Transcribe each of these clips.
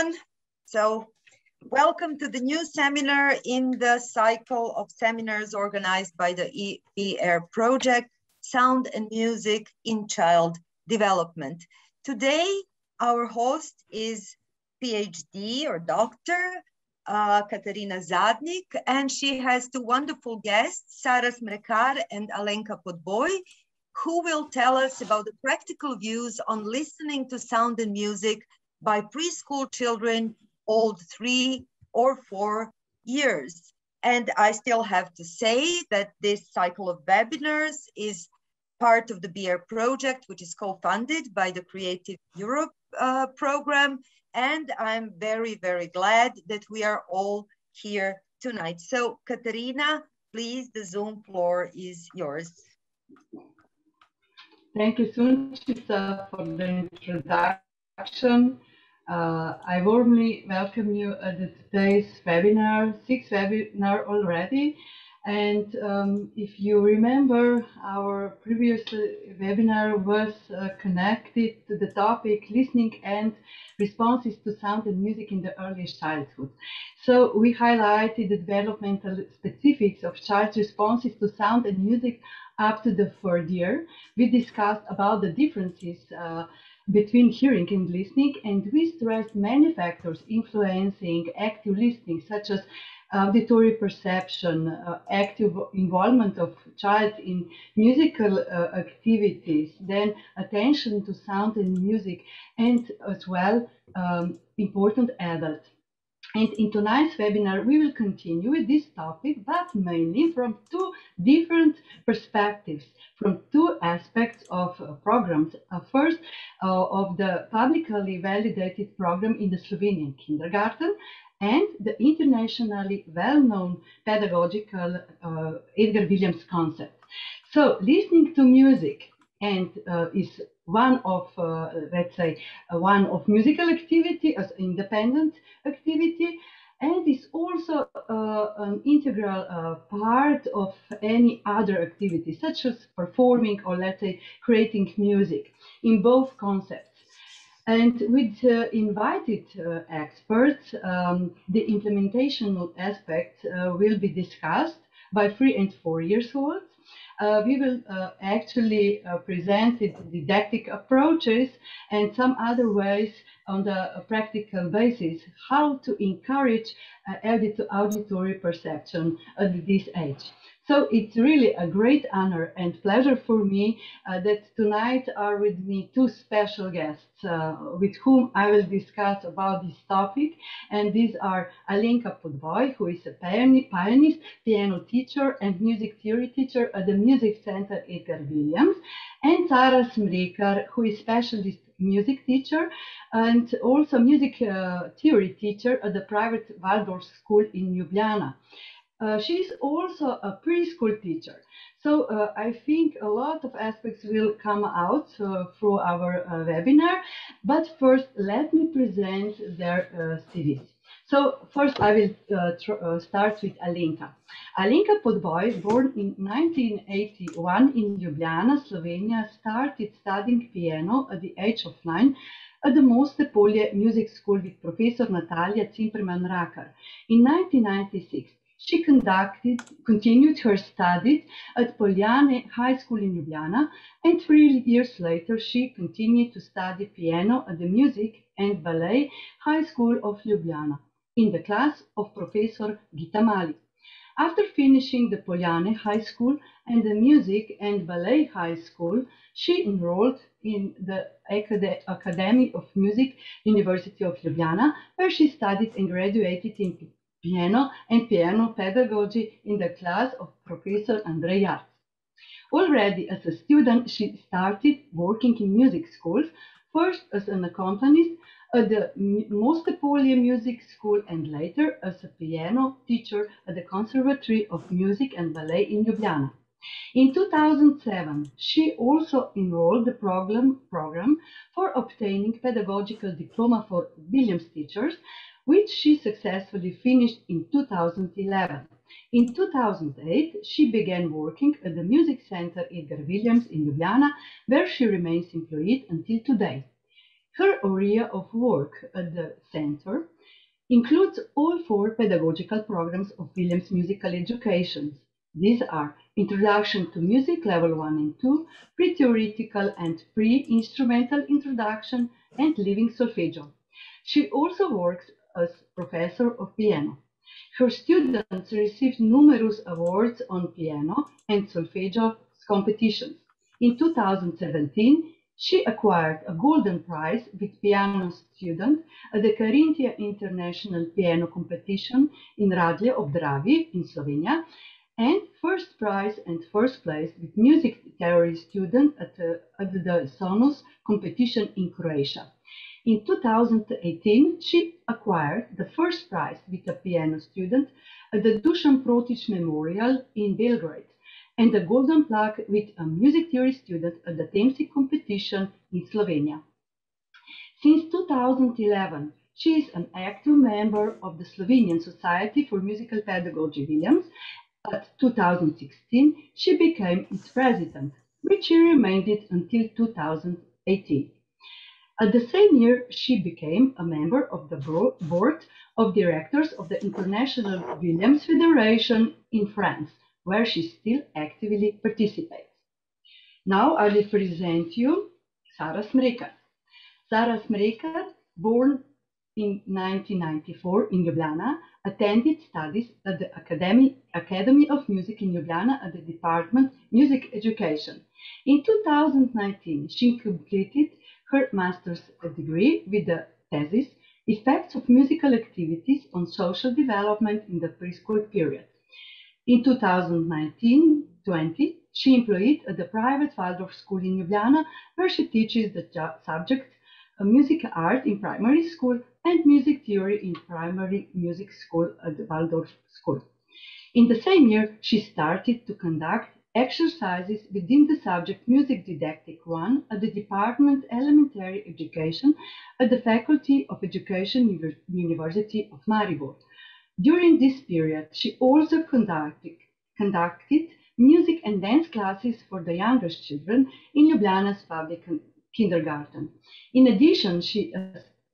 everyone. So welcome to the new seminar in the cycle of seminars organized by the ER project, Sound and Music in Child Development. Today, our host is PhD or Dr. Katarina Zadnik, and she has two wonderful guests, Sara Smrekar and Alenka Podboj, who will tell us about the practical views on listening to sound and music by preschool children old 3 or 4 years. And I still have to say that this cycle of webinars is part of the BR project, which is co-funded by the Creative Europe program. And I'm very, very glad that we are all here tonight. So Katarina, please, the Zoom floor is yours. Thank you, Sunčica, for the introduction. I warmly welcome you at today's webinar, 6th webinar already. And if you remember, our previous webinar was connected to the topic listening and responses to sound and music in the earliest childhood. So we highlighted the developmental specifics of child's responses to sound and music up to the 3rd year. We discussed about the differences between hearing and listening, and we stressed many factors influencing active listening, such as auditory perception, active involvement of child in musical activities, then attention to sound and music, and as well important adult. And in tonight's webinar, we will continue with this topic, but mainly from 2 different perspectives, from 2 aspects of programs. First, of the publicly validated program in the Slovenian kindergarten, and the internationally well-known pedagogical Edgar Williams concept. So, listening to music and is one of, let's say, one of musical activity as independent activity, and is also an integral part of any other activity, such as performing or, let's say, creating music in both concepts. And with invited experts, the implementation aspect will be discussed by 3 and 4 years olds. We will actually present the didactic approaches and some other ways on the practical basis how to encourage auditory perception at this age. So it's really a great honor and pleasure for me that tonight are with me 2 special guests with whom I will discuss about this topic. And these are Alenka Podboj, who is a pianist, piano teacher and music theory teacher at the Music Center Edgar Williams, and Sara Smrekar, who is specialist music teacher and also music theory teacher at the private Waldorf school in Ljubljana. She is also a preschool teacher. So I think a lot of aspects will come out through our webinar. But first, let me present their CVs. So first, I will start with Alenka. Alenka Podboj, born in 1981 in Ljubljana, Slovenia, started studying piano at the age of 9 at the Moderator music school with Professor Natalia Zimperman-Rakar. In 1996, she continued her studies at Poljane High School in Ljubljana, and 3 years later she continued to study piano at the Music and Ballet High School of Ljubljana in the class of Professor Gita Mali. After finishing the Poljane High School and the Music and Ballet High School, she enrolled in the Academy of Music, University of Ljubljana, where she studied and graduated in piano and piano pedagogy in the class of Professor Andrej Jarc. Already as a student, she started working in music schools, first as an accompanist at the Mostepolia Music School and later as a piano teacher at the Conservatory of Music and Ballet in Ljubljana. In 2007, she also enrolled the program for obtaining pedagogical diploma for Williams teachers, which she successfully finished in 2011. In 2008, she began working at the Music Center Edgar Williams in Ljubljana, where she remains employed until today. Her area of work at the center includes all 4 pedagogical programs of Williams musical education. These are Introduction to Music Level 1 and 2, Pre-Theoretical and Pre-Instrumental Introduction, and Living Solfeggio. She also works as professor of piano. Her students received numerous awards on piano and solfeggio competitions. In 2017, she acquired a golden prize with piano student at the Carinthia International Piano Competition in Radlje ob Dravi in Slovenia, and first prize and first place with music theory student at the Sonus competition in Croatia. In 2018, she acquired the first prize with a piano student at the Dusan Protic Memorial in Belgrade, and a golden plaque with a music theory student at the Temsi competition in Slovenia. Since 2011, she is an active member of the Slovenian Society for Musical Pedagogy Williams. At 2016, she became its president, which she remained it until 2018. At the same year, she became a member of the board of directors of the International Williams Federation in France, where she still actively participates. Now I will present you Sara Smrekar. Sara Smrekar, born in 1994 in Ljubljana, attended studies at the Academy of Music in Ljubljana at the Department Music Education. In 2019, she completed her master's degree with the thesis Effects of Musical Activities on Social Development in the Preschool Period. In 2019-20, she employed at the private Waldorf school in Ljubljana, where she teaches the subject music art in primary school and music theory in primary music school at the Waldorf school. In the same year, she started to conduct exercises within the subject Music Didactic 1 at the Department Elementary Education at the Faculty of Education, University of Maribor. During this period, she also conducted music and dance classes for the youngest children in Ljubljana's public kindergarten. In addition, she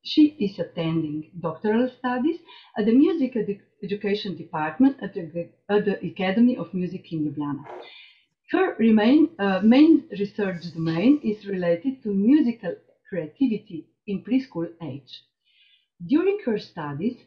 is attending doctoral studies at the Music Education Department at the Academy of Music in Ljubljana. Her main research domain is related to musical creativity in preschool age. During her studies,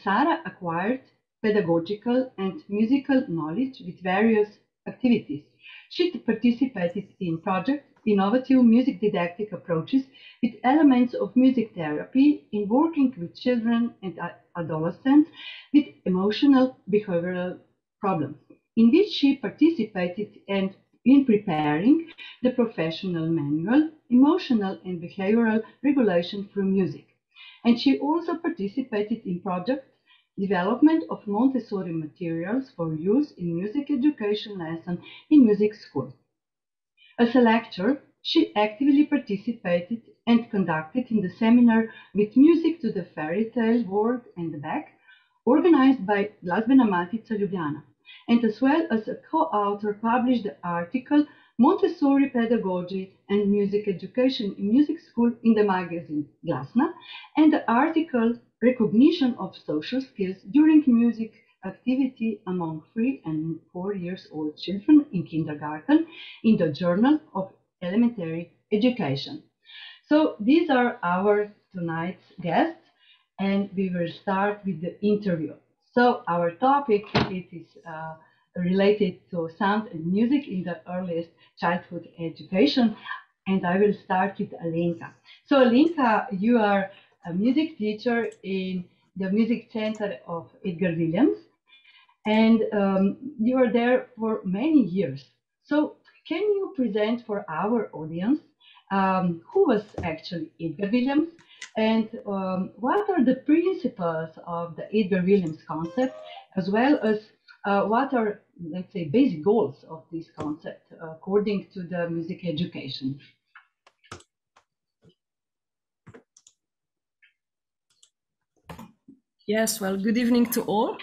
Sara acquired pedagogical and musical knowledge with various activities. She participated in projects, innovative music didactic approaches with elements of music therapy in working with children and adolescents with emotional behavioral problems, in which she participated and in preparing the professional manual, Emotional and Behavioral Regulation through Music. And she also participated in project development of Montessori materials for use in music education lesson in music school. As a lecturer, she actively participated and conducted in the seminar With Music to the Fairy Tale World and Back, organized by Glazbena Matica Ljubljana, and as well as a co-author published the article Montessori Pedagogy and Music Education in Music School in the magazine Glasna, and the article Recognition of Social Skills During Music Activity Among 3 and 4 years old children in kindergarten in the Journal of Elementary Education. So these are our tonight's guests, and we will start with the interview. So our topic is related to sound and music in the earliest childhood education, and I will start with Alenka. So Alenka, you are a music teacher in the Music Center of Edgar Williams, and you are there for many years. So can you present for our audience who was actually Edgar Williams, and what are the principles of the Edgar Williams concept, as well as what are, let's say, basic goals of this concept according to the music education? Yes, well, good evening to all,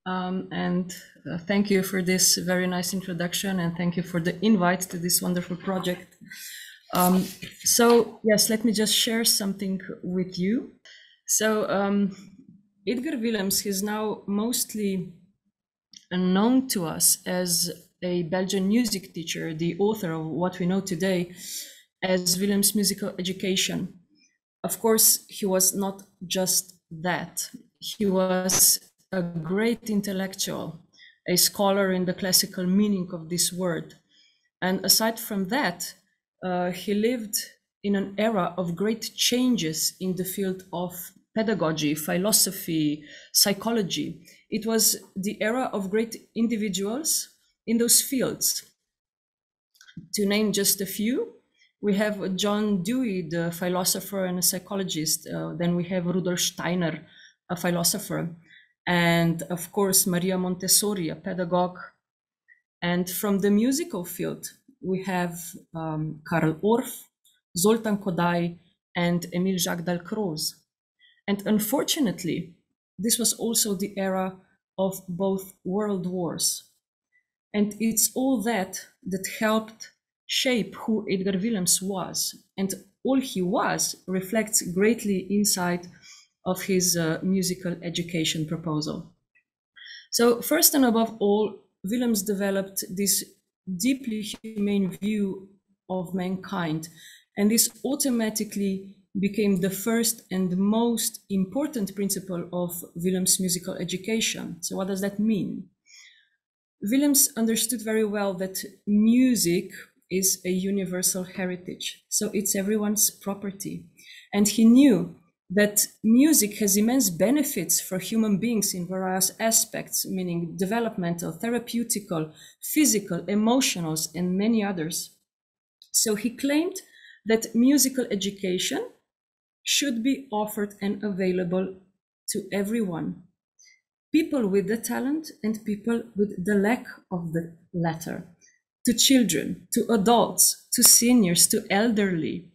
and thank you for this very nice introduction, and thank you for the invite to this wonderful project. So yes, let me just share something with you. So Edgar Willems is now mostly known to us as a Belgian music teacher, the author of what we know today as Willems Musical Education. Of course, he was not just that. He was a great intellectual, a scholar in the classical meaning of this word. And aside from that, he lived in an era of great changes in the field of pedagogy, philosophy, psychology. It was the era of great individuals in those fields. To name just a few, we have John Dewey, the philosopher and a psychologist. Then we have Rudolf Steiner, a philosopher. And of course, Maria Montessori, a pedagogue. And from the musical field, we have Karl Orff, Zoltán Kodály, and Émile Jacques Dalcroze. And unfortunately, this was also the era of both world wars. And it's all that helped shape who Edgar Willems was. And all he was reflects greatly inside of his musical education proposal. So first and above all, Willems developed this deeply humane view of mankind, and this automatically became the first and most important principle of Willems' musical education. So what does that mean? Willems understood very well that music is a universal heritage, so it's everyone's property. And he knew that music has immense benefits for human beings in various aspects, meaning developmental, therapeutical, physical, emotional, and many others. So he claimed that musical education should be offered and available to everyone, people with the talent and people with the lack of the latter, to children, to adults, to seniors, to elderly.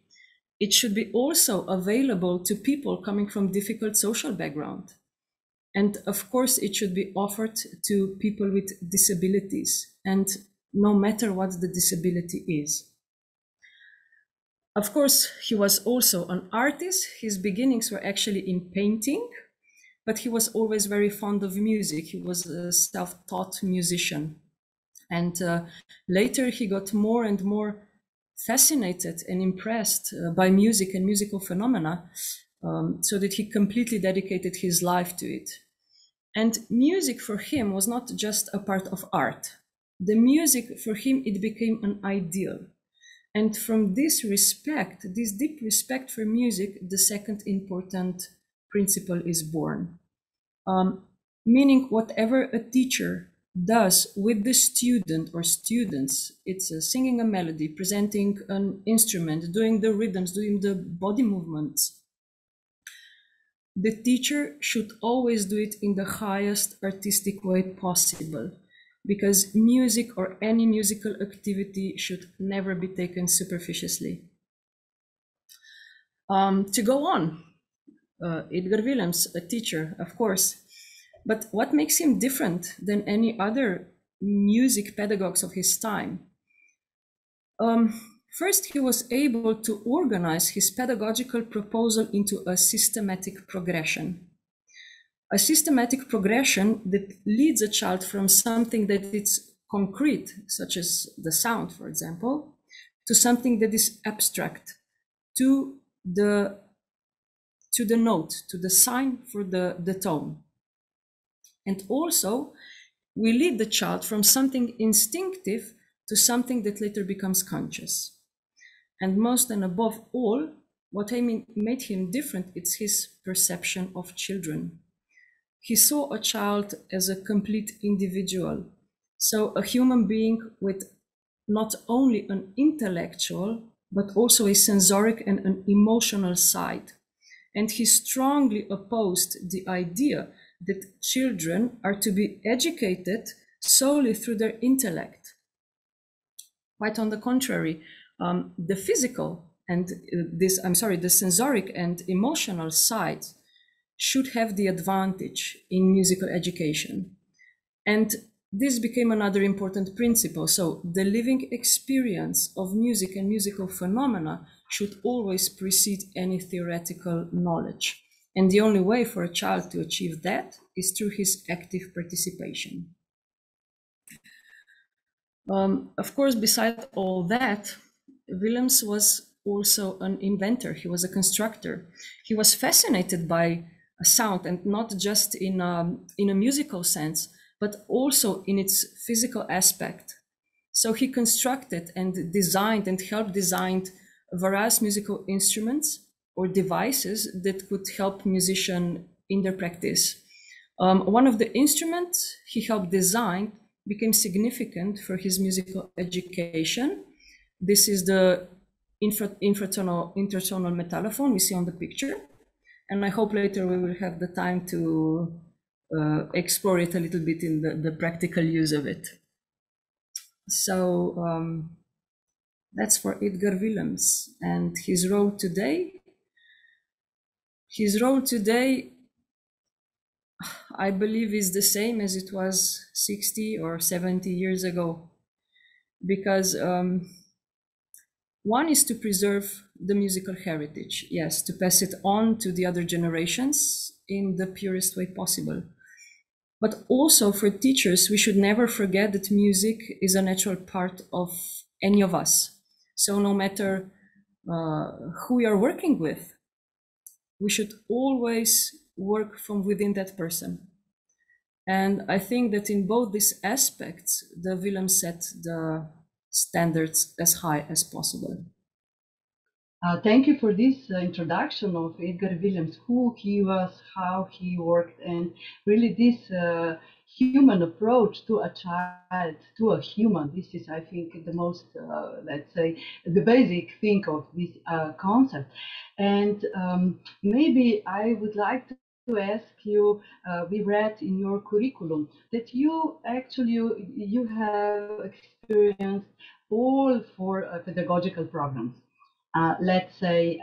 It should be also available to people coming from difficult social background. And of course, it should be offered to people with disabilities, and no matter what the disability is. Of course, he was also an artist. His beginnings were actually in painting, but he was always very fond of music. He was a self-taught musician. And later he got more and more fascinated and impressed by music and musical phenomena, so that he completely dedicated his life to it. And music for him was not just a part of art. The music for him, it became an ideal. And from this respect, this deep respect for music, the second important principle is born. Meaning whatever a teacher does with the student or students, it's singing a melody, presenting an instrument, doing the rhythms, doing the body movements. The teacher should always do it in the highest artistic way possible, because music or any musical activity should never be taken superficially. To go on, Edgar Willems, a teacher, of course, but what makes him different than any other music pedagogues of his time? First, he was able to organize his pedagogical proposal into a systematic progression. A systematic progression that leads a child from something that is concrete, such as the sound, for example, to something that is abstract, to the note, to the sign for the tone. And also, we lead the child from something instinctive to something that later becomes conscious. And most and above all, what made him different is his perception of children. He saw a child as a complete individual, so a human being with not only an intellectual, but also a sensoric and an emotional side. And he strongly opposed the idea that children are to be educated solely through their intellect. Quite on the contrary, the physical and the sensoric and emotional side should have the advantage in musical education. And this became another important principle. So the living experience of music and musical phenomena should always precede any theoretical knowledge. And the only way for a child to achieve that is through his active participation. Of course, beside all that, Willems was also an inventor. He was a constructor. He was fascinated by sound, and not just in a musical sense, but also in its physical aspect. So he constructed and designed and helped design various musical instruments or devices that could help musicians in their practice. One of the instruments he helped design became significant for his musical education. This is the Intratunnel Metallophone we see on the picture. And I hope later we will have the time to explore it a little bit in the practical use of it. So that's for Edgar Willems and his role today. His role today, I believe, is the same as it was 60 or 70 years ago, because one is to preserve the musical heritage, yes, to pass it on to the other generations in the purest way possible. But also for teachers, we should never forget that music is a natural part of any of us. So no matter who we are working with, we should always work from within that person. And I think that in both these aspects, the Willems set the standards as high as possible. Thank you for this introduction of Edgar Willems, who he was, how he worked, and really this human approach to a child, to a human. This is, I think, the most, let's say, the basic thing of this concept. And maybe I would like to ask you, we read in your curriculum that you actually, you have experienced all 4 pedagogical programs. Let's say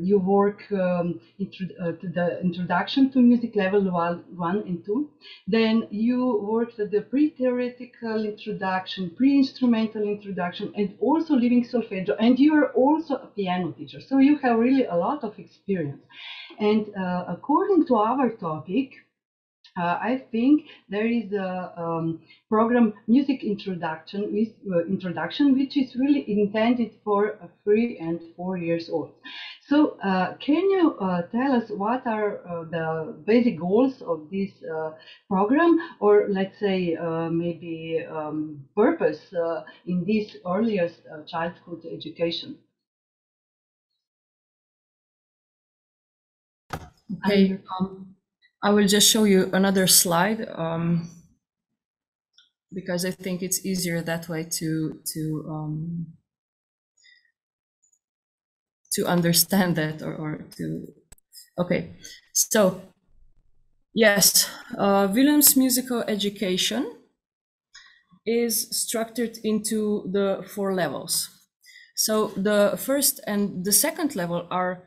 you work to the introduction to music level 1 and 2. Then you worked at the pre-theoretical introduction, pre-instrumental introduction, and also living solfeggio. And you are also a piano teacher. So you have really a lot of experience. And according to our topic, I think there is a program, Music Introduction, which is really intended for 3 and 4 years old. So can you tell us what are the basic goals of this program, or let's say maybe purpose in this earliest childhood education? Okay. I will just show you another slide because I think it's easier that way to understand that or to. Okay, so yes, Willems' musical education is structured into the 4 levels. So the first and the second level are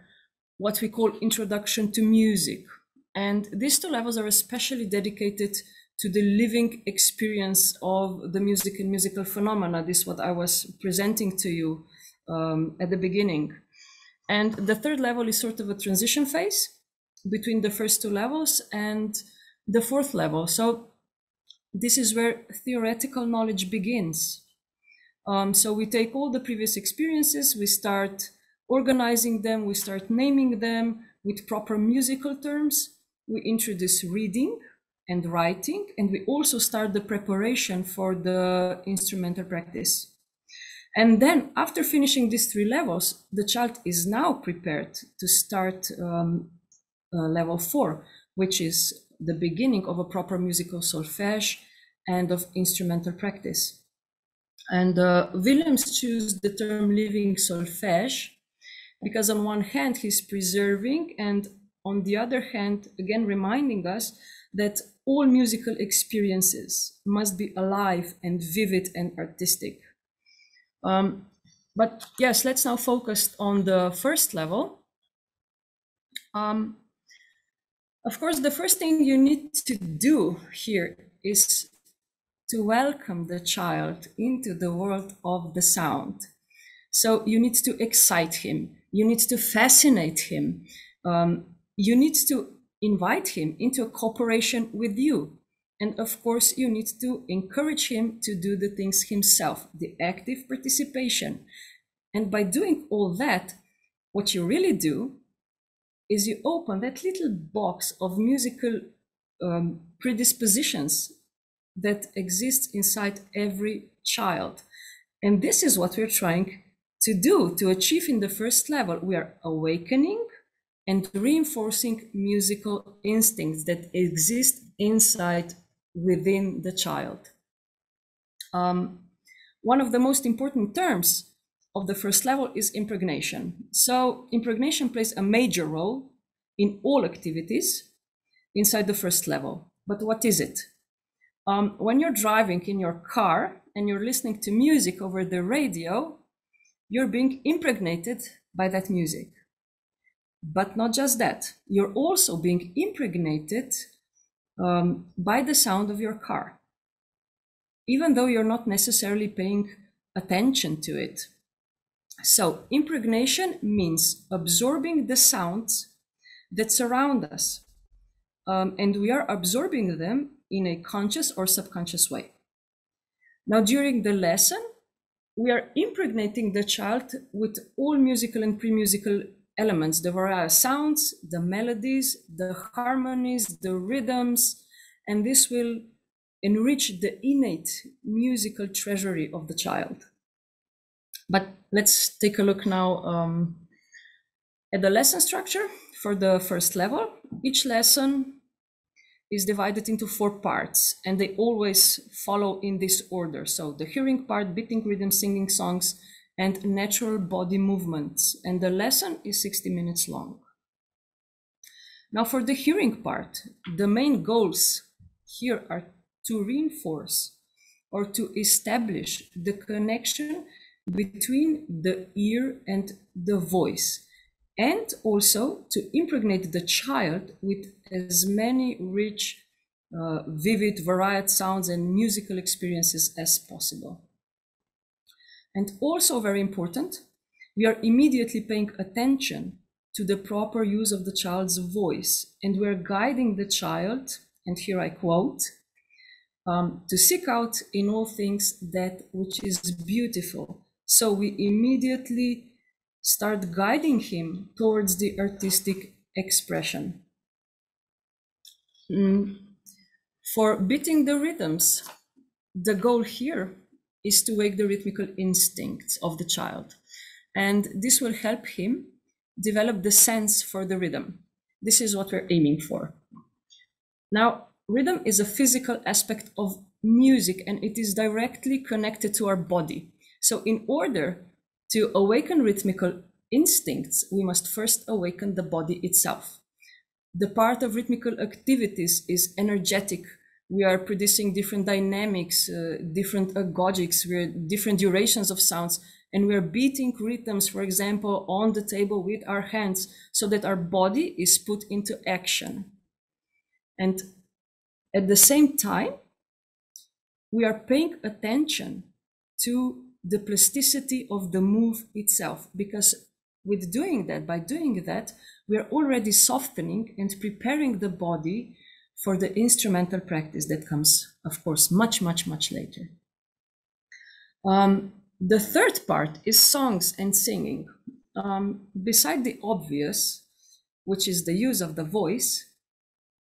what we call Introduction to Music. And these 2 levels are especially dedicated to the living experience of the music and musical phenomena. This is what I was presenting to you at the beginning. And the 3rd level is sort of a transition phase between the first 2 levels and the 4th level. So this is where theoretical knowledge begins. So we take all the previous experiences, we start organizing them, we start naming them with proper musical terms. We introduce reading and writing, and we also start the preparation for the instrumental practice. And then after finishing these 3 levels, the child is now prepared to start level 4, which is the beginning of a proper musical solfège and of instrumental practice. And Willems chose the term living solfège because on one hand, he's preserving, and on the other hand, again, reminding us that all musical experiences must be alive and vivid and artistic. But yes, let's now focus on the first level. Of course, the first thing you need to do here is to welcome the child into the world of the sound. So you need to excite him, you need to fascinate him, you need to invite him into a cooperation with you. And of course, you need to encourage him to do the things himself, the active participation. And by doing all that, what you really do is you open that little box of musical predispositions that exists inside every child. And this is what we're trying to do, to achieve in the first level. We are awakening and reinforcing musical instincts that exist inside within the child. One of the most important terms of the first level is impregnation. So impregnation plays a major role in all activities inside the first level. But what is it? When you're driving in your car and you're listening to music over the radio, you're being impregnated by that music. But not just that, you're also being impregnated by the sound of your car, even though you're not necessarily paying attention to it. So impregnation means absorbing the sounds that surround us, and we are absorbing them in a conscious or subconscious way. Now, during the lesson, we are impregnating the child with all musical and pre-musical elements, the various sounds, the melodies, the harmonies, the rhythms, and this will enrich the innate musical treasury of the child. But let's take a look now at the lesson structure for the first level. Each lesson is divided into 4 parts, and they always follow in this order. So the hearing part, beating rhythm, singing songs, and natural body movements. And the lesson is 60 minutes long. Now for the hearing part, the main goals here are to reinforce or to establish the connection between the ear and the voice, and also to impregnate the child with as many rich, vivid, varied sounds and musical experiences as possible. And also very important, we are immediately paying attention to the proper use of the child's voice, and we're guiding the child, and here I quote, to seek out in all things that which is beautiful. So we immediately start guiding him towards the artistic expression. For beating the rhythms, the goal here is to wake the rhythmical instincts of the child. And this will help him develop the sense for the rhythm. This is what we're aiming for. Now, rhythm is a physical aspect of music, and it is directly connected to our body. So in order to awaken rhythmical instincts, we must first awaken the body itself. The part of rhythmical activities is energetic. We are producing different dynamics, different agogics, different durations of sounds, and we are beating rhythms, for example, on the table with our hands so that our body is put into action. And at the same time, we are paying attention to the plasticity of the move itself, because with doing that, by doing that, we are already softening and preparing the body for the instrumental practice that comes, of course, much, much, much later. The third part is songs and singing. Beside the obvious, which is the use of the voice,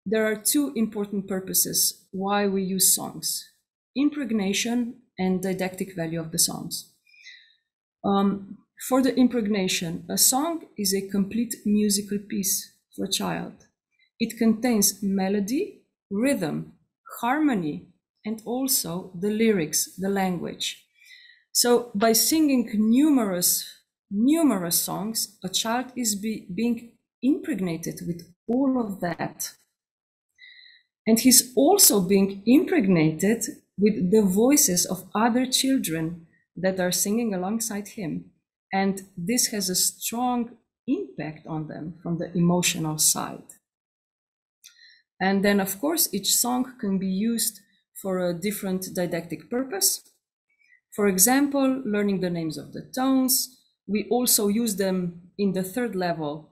there are 2 important purposes why we use songs: impregnation and didactic value of the songs. For the impregnation, a song is a complete musical piece for a child. It contains melody, rhythm, harmony, and also the lyrics, the language. So by singing numerous songs, a child is being impregnated with all of that. And he's also being impregnated with the voices of other children that are singing alongside him. And this has a strong impact on them from the emotional side. And then, of course, each song can be used for a different didactic purpose. For example, learning the names of the tones. We also use them in the third level,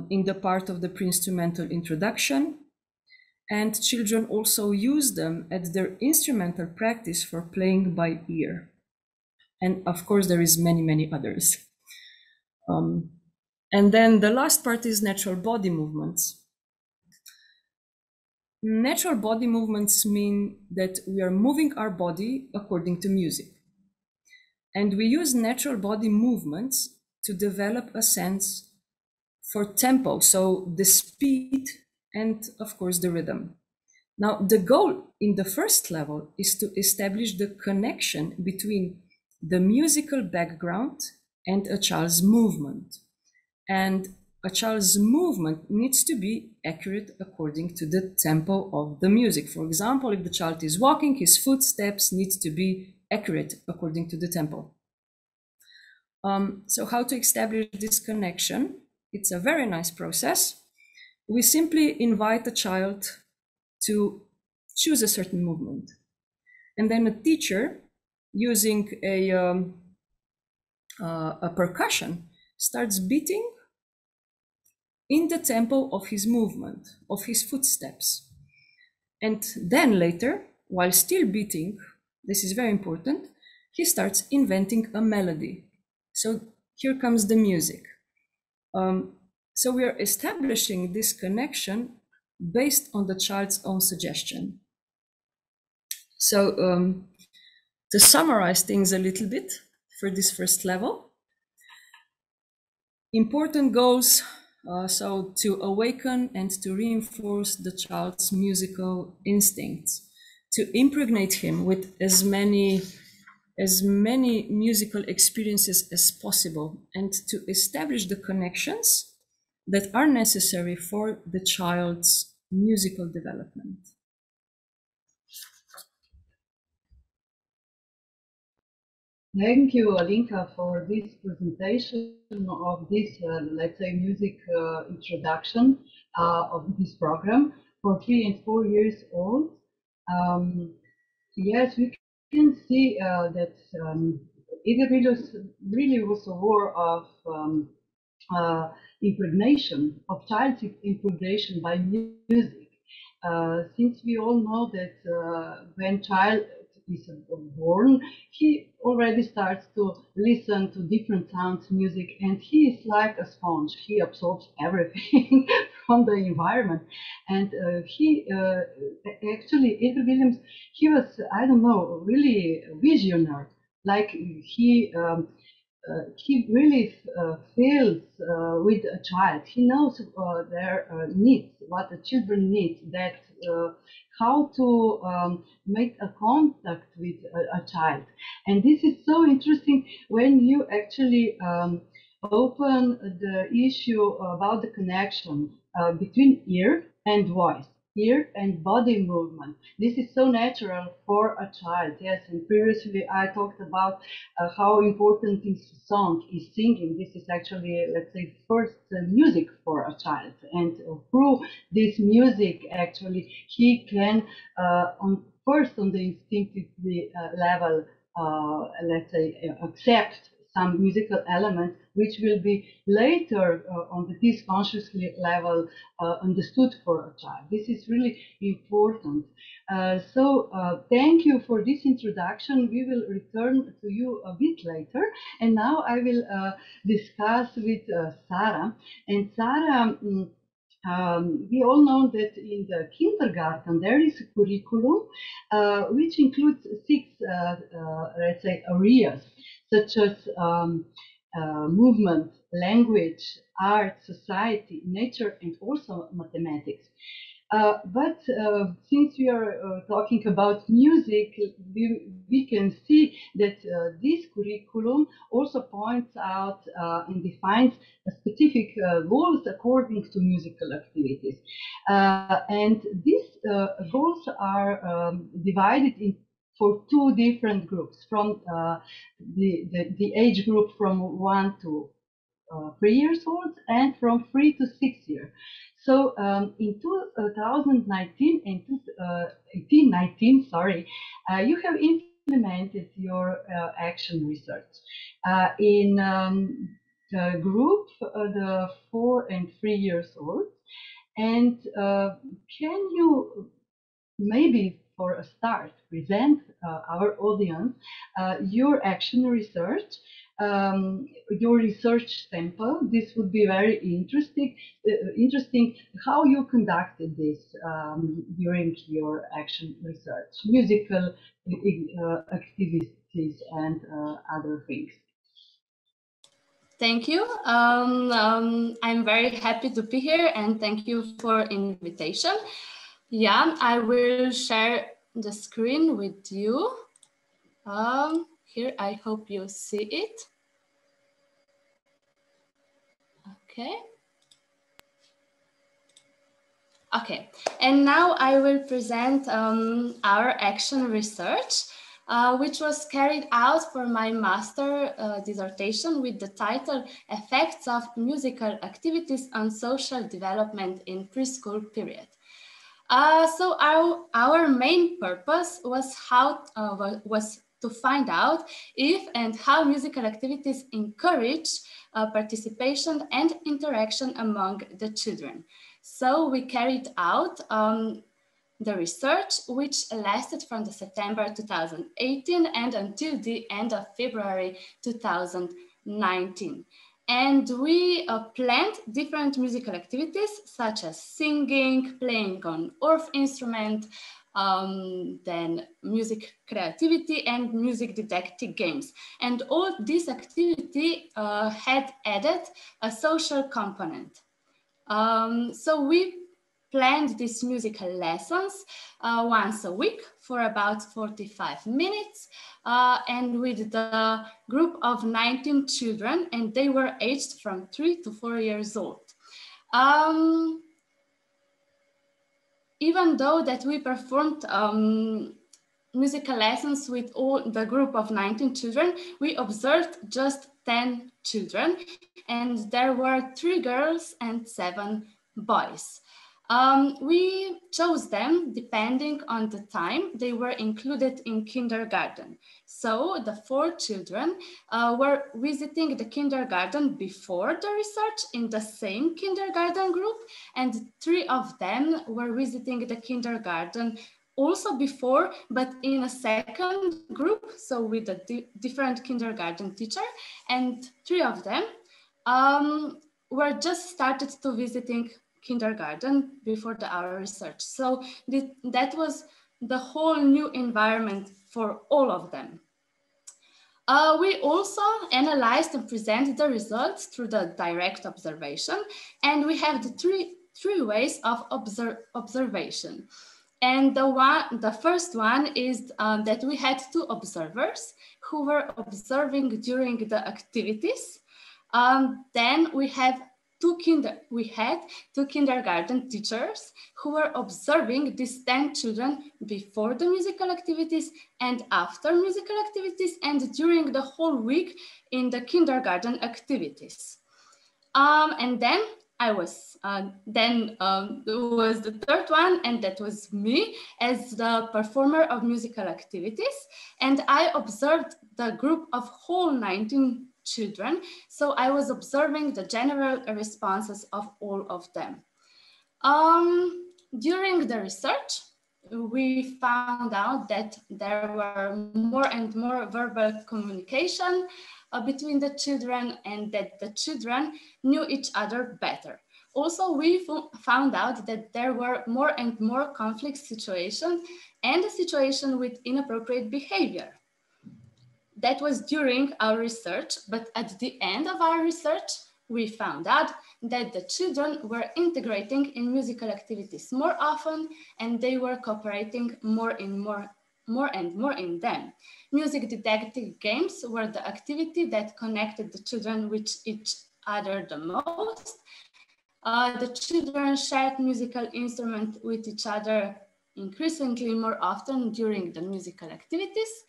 in the part of the pre-instrumental introduction. And children also use them at their instrumental practice for playing by ear. And of course, there is many others. And then the last part is natural body movements. Natural body movements mean that we are moving our body according to music. And we use natural body movements to develop a sense for tempo, so the speed and of course the rhythm. Now, the goal in the first level is to establish the connection between the musical background and a child's movement. And a child's movement needs to be accurate according to the tempo of the music. For example, if the child is walking, his footsteps need to be accurate according to the tempo. So how to establish this connection? It's a very nice process. We simply invite the child to choose a certain movement. And then a teacher, using a percussion, starts beating in the tempo of his movement, of his footsteps. And then later, while still beating, this is very important, he starts inventing a melody. So here comes the music. So we are establishing this connection based on the child's own suggestion. So to summarize things a little bit for this first level, important goals, so to awaken and to reinforce the child's musical instincts, to impregnate him with as many musical experiences as possible, and to establish the connections that are necessary for the child's musical development. Thank you, Alenka, for this presentation of this, let's say, music introduction of this program for 3 and 4 years old. Yes, we can see that Edgar Williams really was aware of impregnation, of child's impregnation by music. Since we all know that when child is born, he already starts to listen to different sounds, music, and he is like a sponge. He absorbs everything from the environment. And he actually, Edgar Williams, he was, I don't know, really visionary. Like he really feels with a child. He knows their needs, what the children need, that how to make a contact with a child. And this is so interesting when you actually open the issue about the connection between ear and voice, ear and body movement. This is so natural for a child. Yes, and previously I talked about how important is song, is singing. This is actually, let's say, first music for a child, and through this music actually he can first on the instinctive level, let's say, accept some musical elements which will be later on the disconscious level understood for a child. This is really important. So thank you for this introduction. We will return to you a bit later. And now I will discuss with Sara. And Sara, we all know that in the kindergarten there is a curriculum which includes 6, let's say, areas, such as movement, language, art, society, nature, and also mathematics. But since we are talking about music, we can see that this curriculum also points out and defines specific goals according to musical activities. And these goals are divided for 2 different groups, from the age group from 1 to 3 years old and from 3 to 6 years. So in 2019 and 18-19, sorry, you have implemented your action research in the group, the 4 and 3 years old. And can you maybe for a start present our audience your action research, your research sample? This would be very interesting. How you conducted this during your action research, musical activities and other things. Thank you. I'm very happy to be here and thank you for invitation. Yeah, I will share the screen with you. Here, I hope you see it. Okay. Okay, and now I will present our action research, which was carried out for my master dissertation with the title Effects of Musical Activities on Social Development in Preschool Period. So our main purpose was to find out if and how musical activities encourage participation and interaction among the children. So we carried out the research, which lasted from the September 2018 and until the end of February 2019. And we planned different musical activities such as singing, playing on Orff instrument, then music creativity and music didactic games. And all this activity had added a social component. So we planned these musical lessons once a week for about 45 minutes and with the group of 19 children, and they were aged from 3 to 4 years old. Even though that we performed musical lessons with all the group of 19 children, we observed just 10 children, and there were 3 girls and 7 boys. We chose them depending on the time they were included in kindergarten. So the 4 children were visiting the kindergarten before the research in the same kindergarten group, and 3 of them were visiting the kindergarten also before, but in a second group, so with a different kindergarten teacher, and 3 of them were just started to visiting kindergarten before our research. So that was the whole new environment for all of them. We also analyzed and presented the results through the direct observation, and we have the three ways of observation. And the first one is that we had 2 observers who were observing during the activities. Then we had 2 kindergarten teachers who were observing these 10 children before the musical activities and after musical activities and during the whole week in the kindergarten activities. And then there was the third one, and that was me as the performer of musical activities. And I observed the group of whole 19 children. So I was observing the general responses of all of them. During the research, we found out that there were more and more verbal communication between the children and that the children knew each other better. Also, we found out that there were more and more conflict situations and a situation with inappropriate behavior. That was during our research, but at the end of our research, we found out that the children were integrating in musical activities more often, and they were cooperating more and more in them. Music didactic games were the activity that connected the children with each other the most. The children shared musical instruments with each other increasingly more often during the musical activities.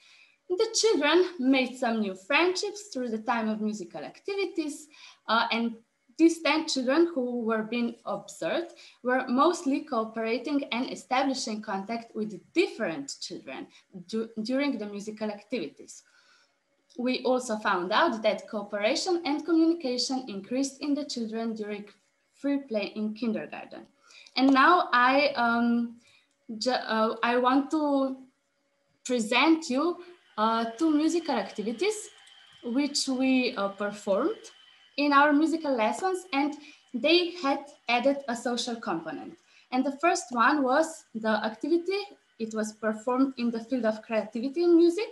The children made some new friendships through the time of musical activities, and these 10 children who were being observed were mostly cooperating and establishing contact with different children during the musical activities. We also found out that cooperation and communication increased in the children during free play in kindergarten. And now I want to present you 2 musical activities which we performed in our musical lessons, and they had added a social component. And the first one was the activity. It was performed in the field of creativity in music,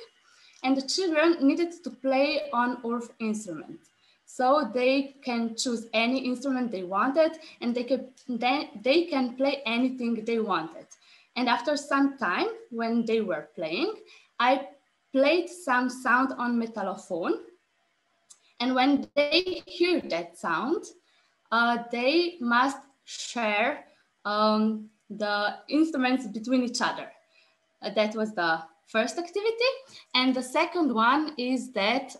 and the children needed to play on all instruments. So they can choose any instrument they wanted, and they can play anything they wanted. And after some time, when they were playing, I played some sound on metallophone. And when they hear that sound, they must share the instruments between each other. That was the first activity. And the second one is that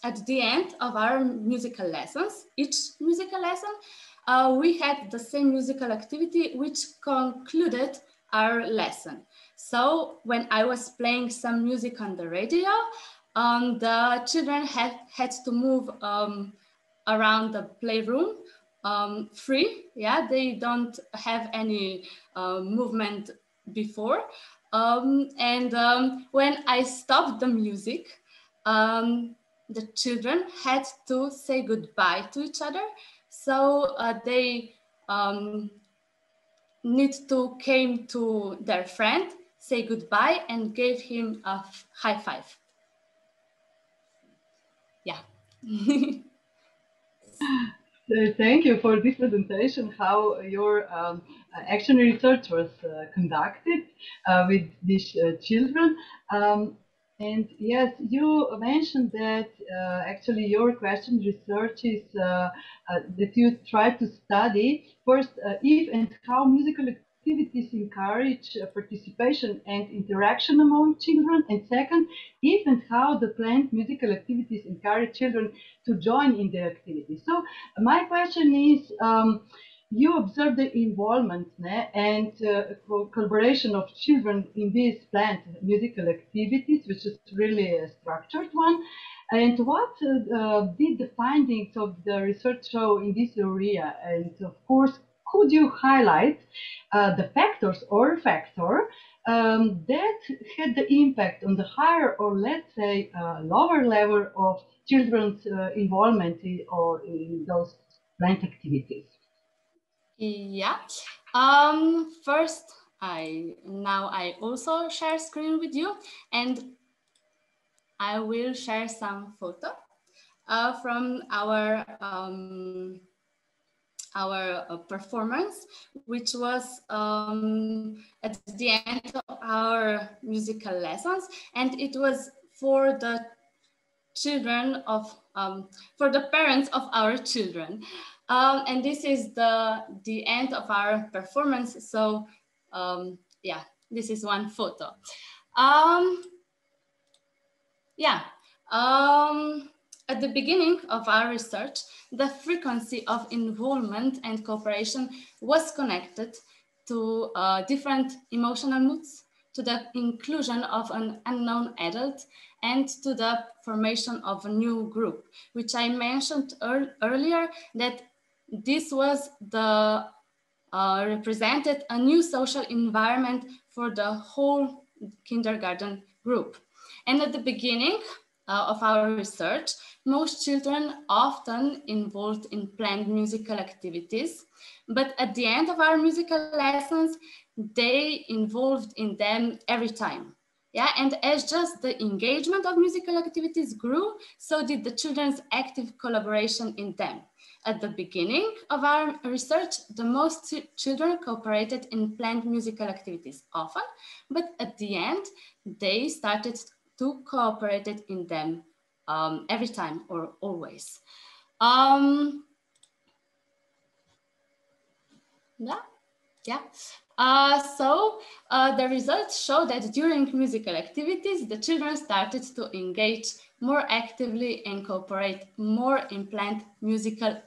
at the end of our musical lessons, each musical lesson, we had the same musical activity which concluded our lesson. So when I was playing some music on the radio, the children had to move around the playroom free. Yeah, they don't have any movement before. When I stopped the music, the children had to say goodbye to each other. So they need to came to their friend, say goodbye, and gave him a high five. Yeah. Thank you for this presentation, how your action research was conducted with these children. And yes, you mentioned that actually your question research is that you try to study first if and how musical activities encourage participation and interaction among children, and second, if and how the planned musical activities encourage children to join in the activities. So my question is, you observe the involvement and collaboration of children in these planned musical activities, which is really a structured one. And what did the findings of the research show in this area? And of course, could you highlight the factors or factor that had the impact on the higher or let's say lower level of children's involvement in those planned activities? Yeah. First, I also share screen with you, and I will share some photo from our performance, which was at the end of our musical lessons, and it was for the children of for the parents of our children. And this is the end of our performance. So yeah, this is one photo. At the beginning of our research, the frequency of involvement and cooperation was connected to different emotional moods, to the inclusion of an unknown adult, and to the formation of a new group, which I mentioned earlier, that this was the represented a new social environment for the whole kindergarten group. And at the beginning of our research, most children often involved in planned musical activities, but at the end of our musical lessons, they involved in them every time. Yeah, and as just the engagement of musical activities grew, so did the children's active collaboration in them. At the beginning of our research, the most children cooperated in planned musical activities often, but at the end, they started to cooperate in them every time or always. Yeah. Yeah. The results show that during musical activities, the children started to engage more actively and cooperate more in planned musical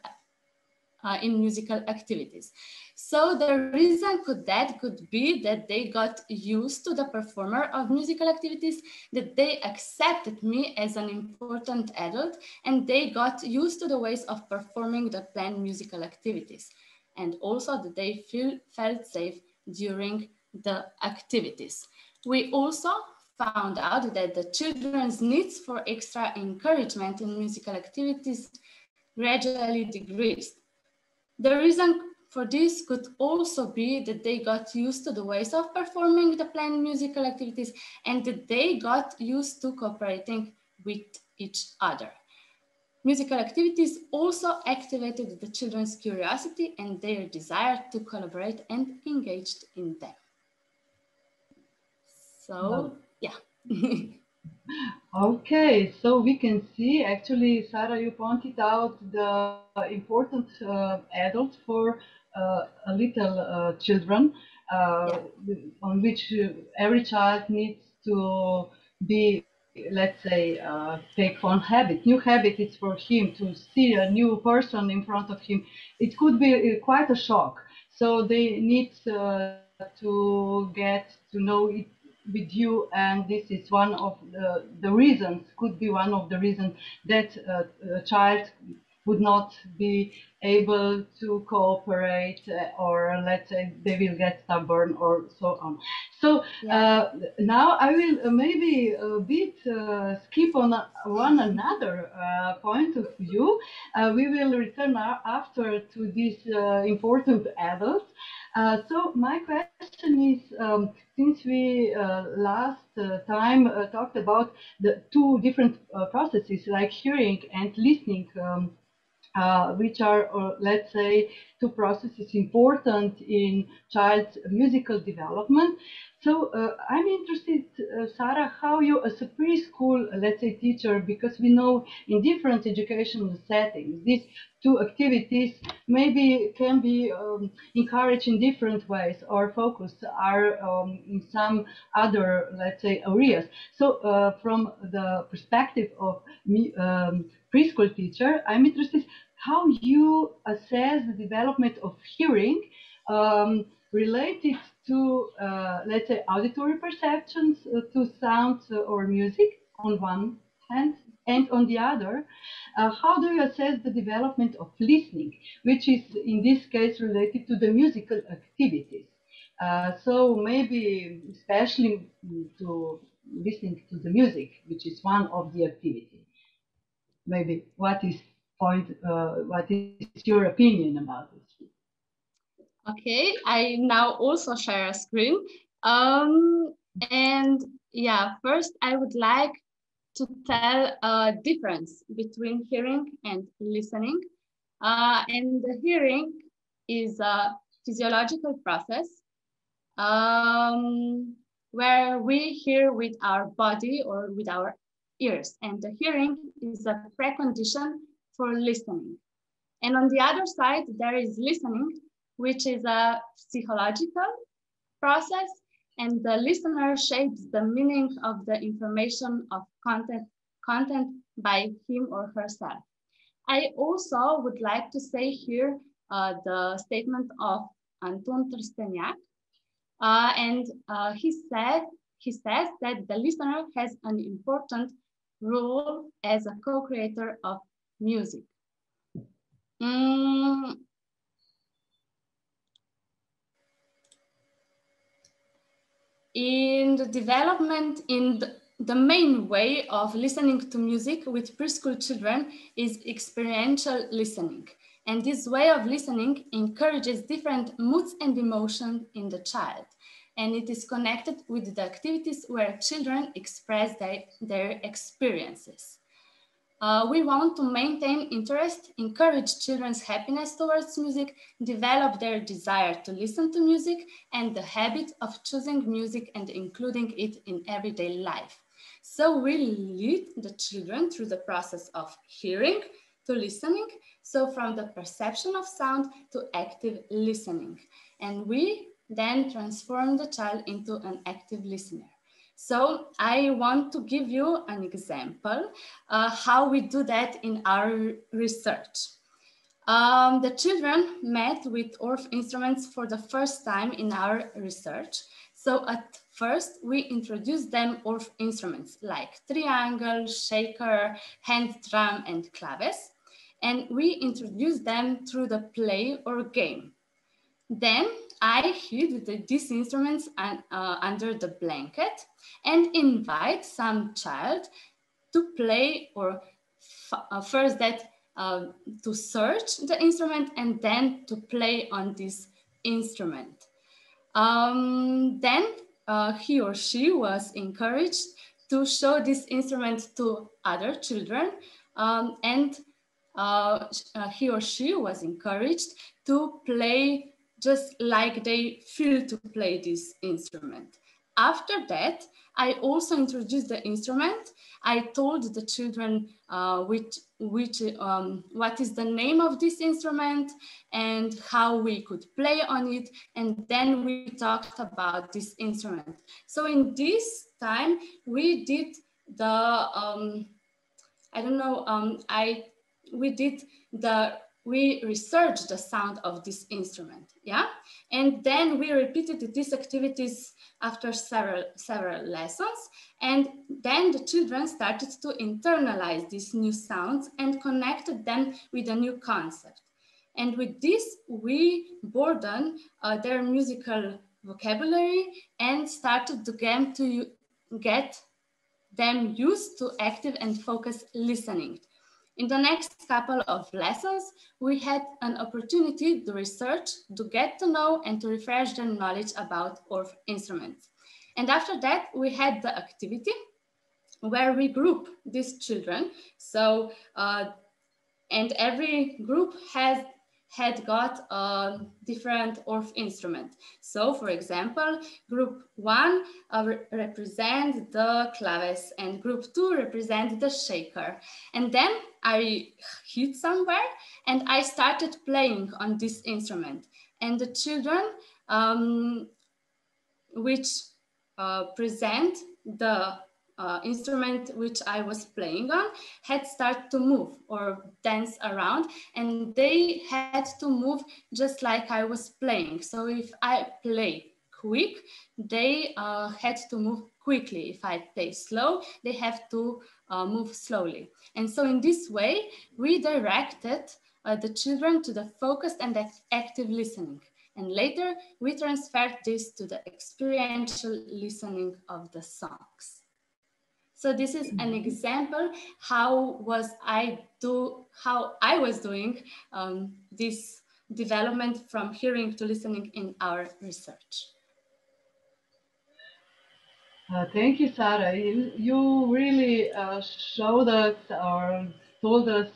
activities. So the reason could be that they got used to the performer of musical activities, that they accepted me as an important adult, and they got used to the ways of performing the planned musical activities, and also that they felt safe during the activities. We also found out that the children's needs for extra encouragement in musical activities gradually decreased. The reason for this could also be that they got used to the ways of performing the planned musical activities and that they got used to cooperating with each other. Musical activities also activated the children's curiosity and their desire to collaborate and engaged in them. So, yeah. Okay, so we can see, actually, Sara, you pointed out the important adults for little children, on which every child needs to be, let's say, take on new habit. It's for him to see a new person in front of him. It could be quite a shock. So they need to get to know it with you, and this is one of the reasons, could be one of the reasons that a child would not be able to cooperate, or let's say they will get stubborn or so on. So now I will maybe a bit skip on one another point of view. We will return after to these important adults. So my question is, since we last time talked about the two different processes like hearing and listening, which are, let's say, two processes important in child's musical development. So I'm interested, Sara, how you, as a preschool, let's say, teacher, because we know in different educational settings, these two activities maybe can be encouraged in different ways, or focused are in some other, let's say, areas. So from the perspective of me, preschool teacher, I'm interested how you assess the development of hearing related to, let's say, auditory perceptions to sound or music on one hand, and on the other, how do you assess the development of listening, which is in this case related to the musical activities? So maybe especially to listening to the music, which is one of the activities. Maybe what is your opinion about this? Okay, I now also share a screen. And yeah, first I would like to tell a difference between hearing and listening. And the hearing is a physiological process where we hear with our body or with our ears. And the hearing is a precondition for listening. And on the other side, there is listening, which is a psychological process, and the listener shapes the meaning of the information of content by him or herself. I also would like to say here the statement of Anton Trsteniak, and he says that the listener has an important role as a co-creator of music. In the development, the main way of listening to music with preschool children is experiential listening. And this way of listening encourages different moods and emotions in the child. And it is connected with the activities where children express their experiences. We want to maintain interest, encourage children's happiness towards music, develop their desire to listen to music, and the habit of choosing music and including it in everyday life. So we lead the children through the process of hearing, to listening. So from the perception of sound to active listening. And we then transform the child into an active listener. So I want to give you an example how we do that in our research. The children met with ORF instruments for the first time in our research. So at first, we introduced them ORF instruments like triangle, shaker, hand drum, and claves. And we introduced them through the play or game. Then I hid these instruments under the blanket and invite some child to play or first that to search the instrument and then to play on this instrument. Then he or she was encouraged to show this instrument to other children and he or she was encouraged to play just like they feel to play this instrument. After that, I also introduced the instrument. I told the children what is the name of this instrument and how we could play on it. And then we talked about this instrument. So in this time, we did the, we researched the sound of this instrument, yeah? And then we repeated these activities after several lessons. And then the children started to internalize these new sounds and connected them with a new concept. And with this, we broadened their musical vocabulary and started to get them used to active and focused listening. In the next couple of lessons, we had an opportunity to research, to get to know and to refresh their knowledge about ORF instruments. And after that, we had the activity where we group these children. So, and every group had got a different ORF instrument. So for example, group 1 represent the claves and group 2 represent the shaker. And then I hid somewhere and I started playing on this instrument. And the children which present the instrument which I was playing on had started to move or dance around, and they had to move just like I was playing. So if I play quick, they had to move quickly. If I play slow, they have to move slowly. And so in this way, we directed the children to the focused and active listening. And later, we transferred this to the experiential listening of the songs. So this is an example how I was doing this development from hearing to listening in our research. Thank you, Sara. You really showed us or told us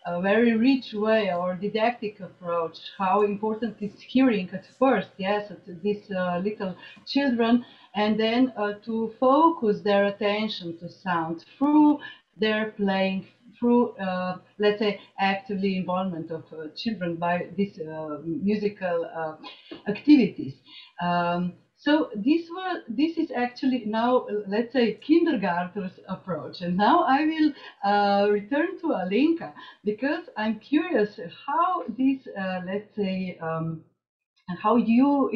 a very rich way or didactic approach, how important is hearing at first, yes, at these little children, and then to focus their attention to sound through their playing, through, let's say, actively involvement of children by these musical activities. So this is actually now, let's say, kindergarten's approach. And now I will return to Alenka, because I'm curious how this, let's say, how you,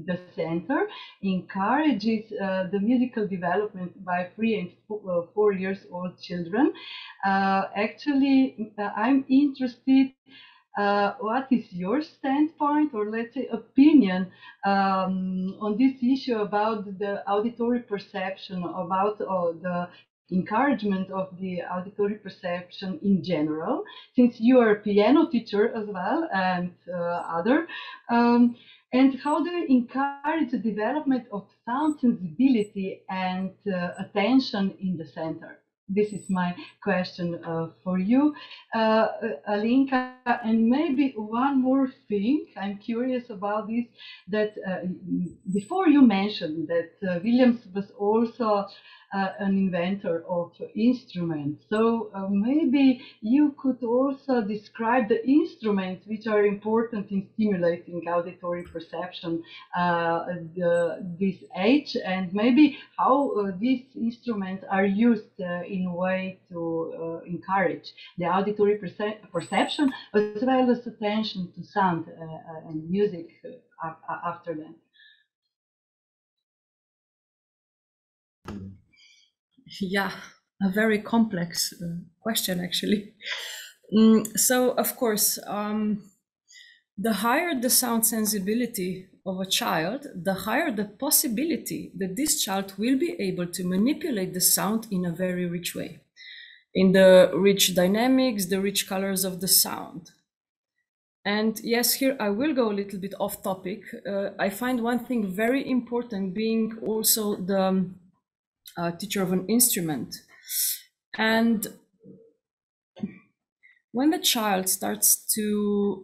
the center, encourages the musical development by 3 and 4 years old children. Actually, I'm interested what is your standpoint or, let's say, opinion on this issue about the auditory perception, about the encouragement of the auditory perception in general, since you are a piano teacher as well and other, and how do you encourage the development of sound sensibility and attention in the center? This is my question for you, Alenka. And maybe one more thing, I'm curious about this, that before you mentioned that Williams was also an inventor of instruments. So maybe you could also describe the instruments which are important in stimulating auditory perception this age, and maybe how these instruments are used in a way to encourage the auditory perception as well as attention to sound and music after that. Yeah, a very complex question, actually. So, of course, the higher the sound sensibility of a child, the higher the possibility that this child will be able to manipulate the sound in a very rich way, in the rich dynamics, the rich colors of the sound. And yes, here I will go a little bit off topic. I find one thing very important, being also the teacher of an instrument. And when the child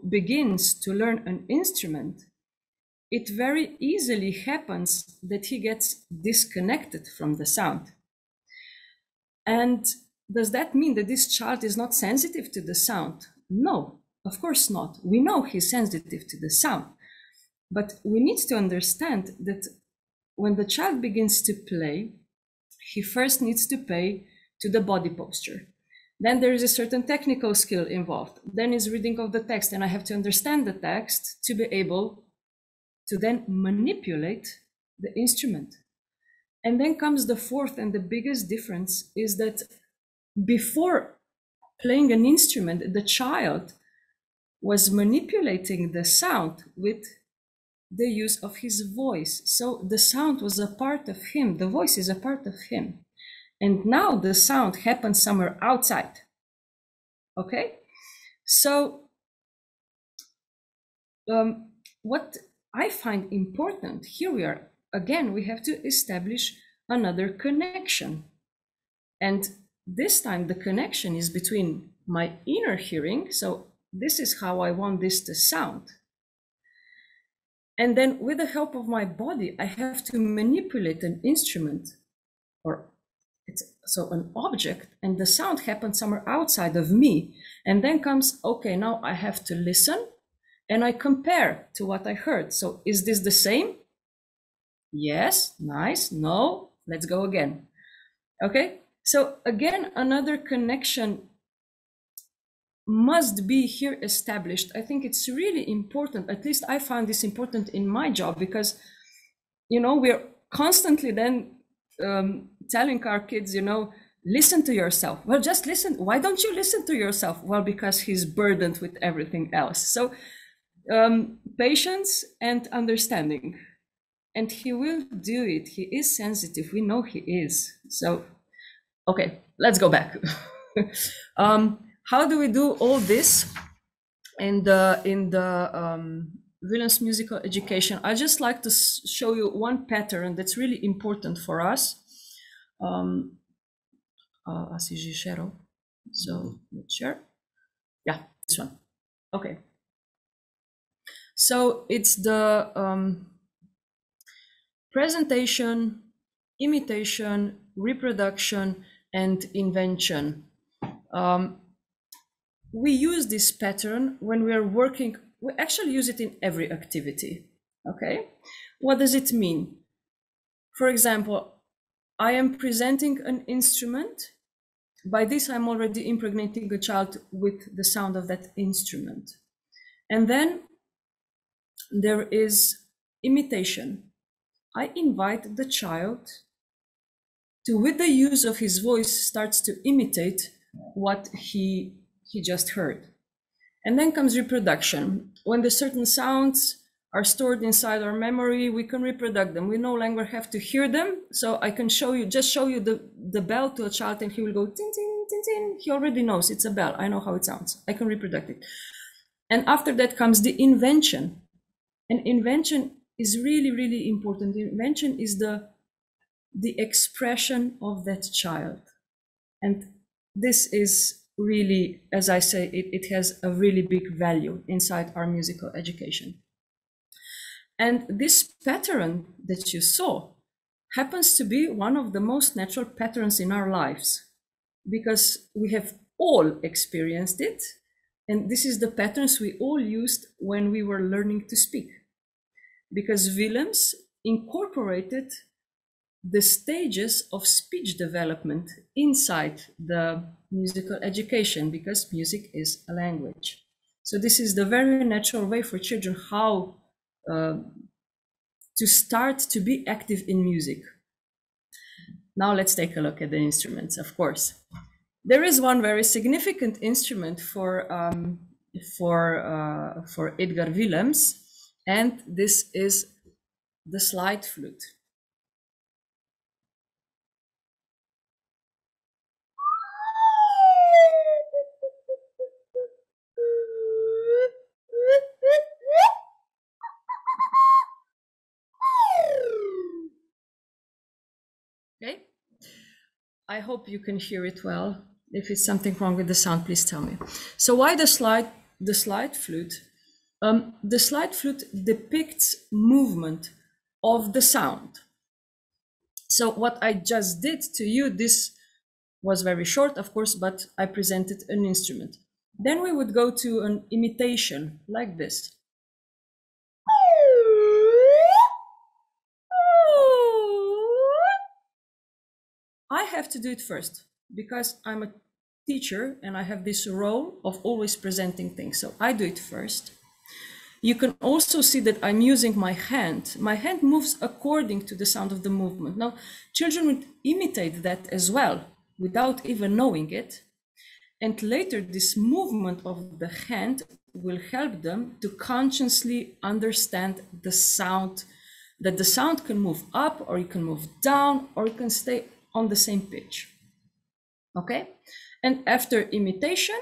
begins to learn an instrument, it very easily happens that he gets disconnected from the sound. And does that mean that this child is not sensitive to the sound? No, of course not. We know he's sensitive to the sound, but we need to understand that when the child begins to play, he first needs to pay to the body posture. Then there is a certain technical skill involved. Then is reading of the text, and I have to understand the text to be able to then manipulate the instrument. And then comes the fourth and the biggest difference is that before playing an instrument, the child was manipulating the sound with the use of his voice. So the sound was a part of him, the voice is a part of him. And now the sound happens somewhere outside. Okay? So what I find important, here we are, again, we have to establish another connection. And this time the connection is between my inner hearing, so this is how I want this to sound. And then with the help of my body, I have to manipulate an instrument, or so an object, and the sound happens somewhere outside of me. And then comes, okay, now I have to listen and I compare to what I heard. So is this the same? Yes, nice, no, let's go again. Okay, so again, another connection must be here established. I think it's really important, at least I found this important in my job, because, you know, we're constantly then telling our kids, you know, listen to yourself. Well, just listen. Why don't you listen to yourself? Well, because he's burdened with everything else. So patience and understanding, and he will do it. He is sensitive. We know he is. So, okay, let's go back. How do we do all this in the Williams musical education? I just like to show you one pattern that's really important for us. So let's share. Yeah, this one. Okay. So it's the presentation, imitation, reproduction, and invention. We use this pattern when we are working. We actually use it in every activity. Okay, what does it mean? For example, I am presenting an instrument. By this, I'm already impregnating a child with the sound of that instrument. And then there is imitation. I invite the child to, with the use of his voice, starts to imitate what he just heard. And then comes reproduction. When the certain sounds are stored inside our memory, we can reproduce them. We no longer have to hear them. So I can show you the bell to a child and he will go tin, tin, tin, tin. He already knows it's a bell. I know how it sounds. I can reproduce it. And after that comes the invention. And invention is really, really important. Invention is the expression of that child. And this is really, as I say, it has a really big value inside our musical education. And this pattern that you saw happens to be one of the most natural patterns in our lives, because we have all experienced it. And this is the patterns we all used when we were learning to speak, because Willems incorporated the stages of speech development inside the musical education, because music is a language. So this is the very natural way for children how to start to be active in music. Now let's take a look at the instruments, of course. There is one very significant instrument for Edgar Willems, and this is the slide flute. Okay, I hope you can hear it well. If it's something wrong with the sound, please tell me. So why the slide flute? The slide flute depicts movement of the sound. So what I just did to you, this was very short, of course, but I presented an instrument. Then we would go to an imitation like this. I have to do it first because I'm a teacher and I have this role of always presenting things. So I do it first. You can also see that I'm using my hand. My hand moves according to the sound of the movement. Now, children would imitate that as well without even knowing it. And later, this movement of the hand will help them to consciously understand the sound, that the sound can move up or it can move down or it can stay on the same pitch. Okay? And after imitation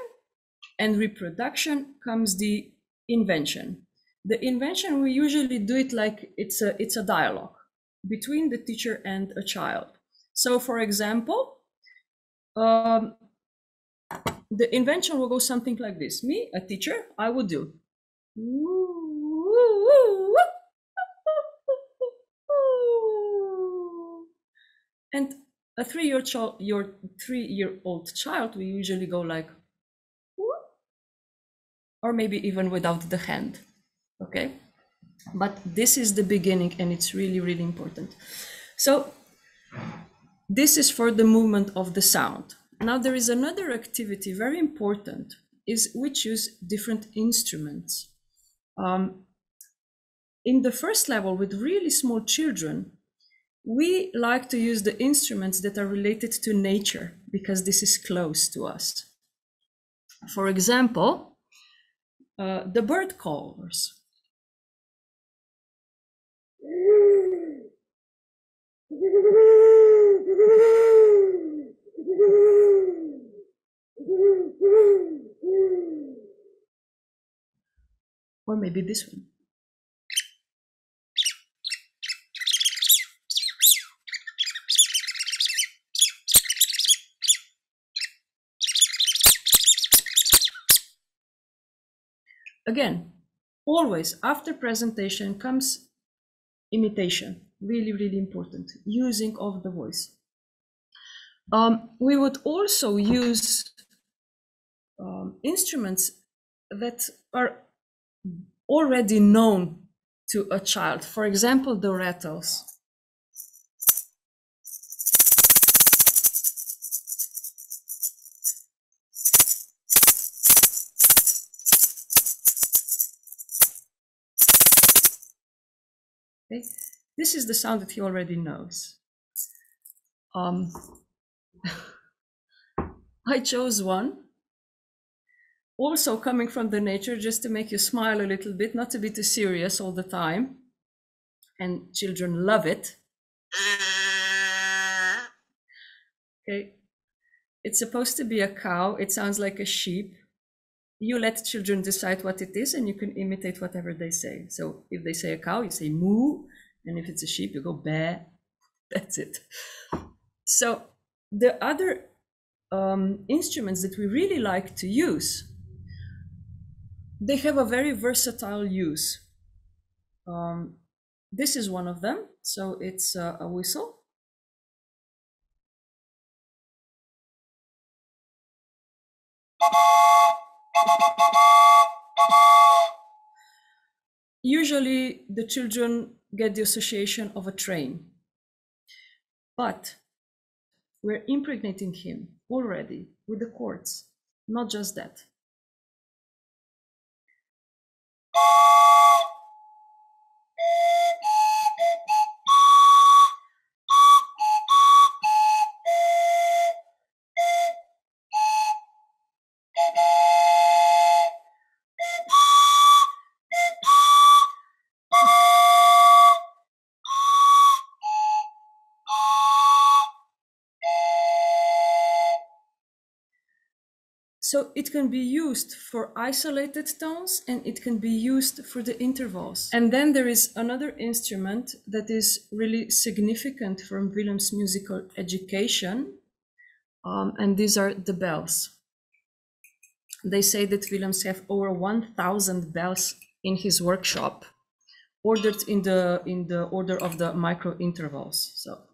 and reproduction comes the invention. The invention, we usually do it like it's a dialogue between the teacher and a child. So for example, the invention will go something like this. Me, a teacher, I would do. And a three-year-old child, we usually go like, or maybe even without the hand, okay? But this is the beginning and it's really, really important. So this is for the movement of the sound. Now there is another activity, very important, is we choose different instruments. In the first level with really small children, we like to use the instruments that are related to nature because this is close to us. For example, the bird callers. Or maybe this one. Again, always after presentation comes imitation, really, really important, using of the voice. We would also use instruments that are already known to a child. For example, the rattles. Okay. This is the sound that he already knows. I chose one, also coming from the nature, just to make you smile a little bit, not to be too serious all the time. And children love it. Okay. It's supposed to be a cow. It sounds like a sheep. You let children decide what it is and you can imitate whatever they say. So if they say a cow, you say moo. And if it's a sheep, you go ba. That's it. So the other instruments that we really like to use, they have a very versatile use. This is one of them. So it's a whistle. Usually the children get the association of a train, but we're impregnating him already with the chords, not just that. So it can be used for isolated tones and it can be used for the intervals. And then there is another instrument that is really significant from Williams' musical education, and these are the bells. They say that Williams have over 1,000 bells in his workshop, ordered in the order of the micro intervals. So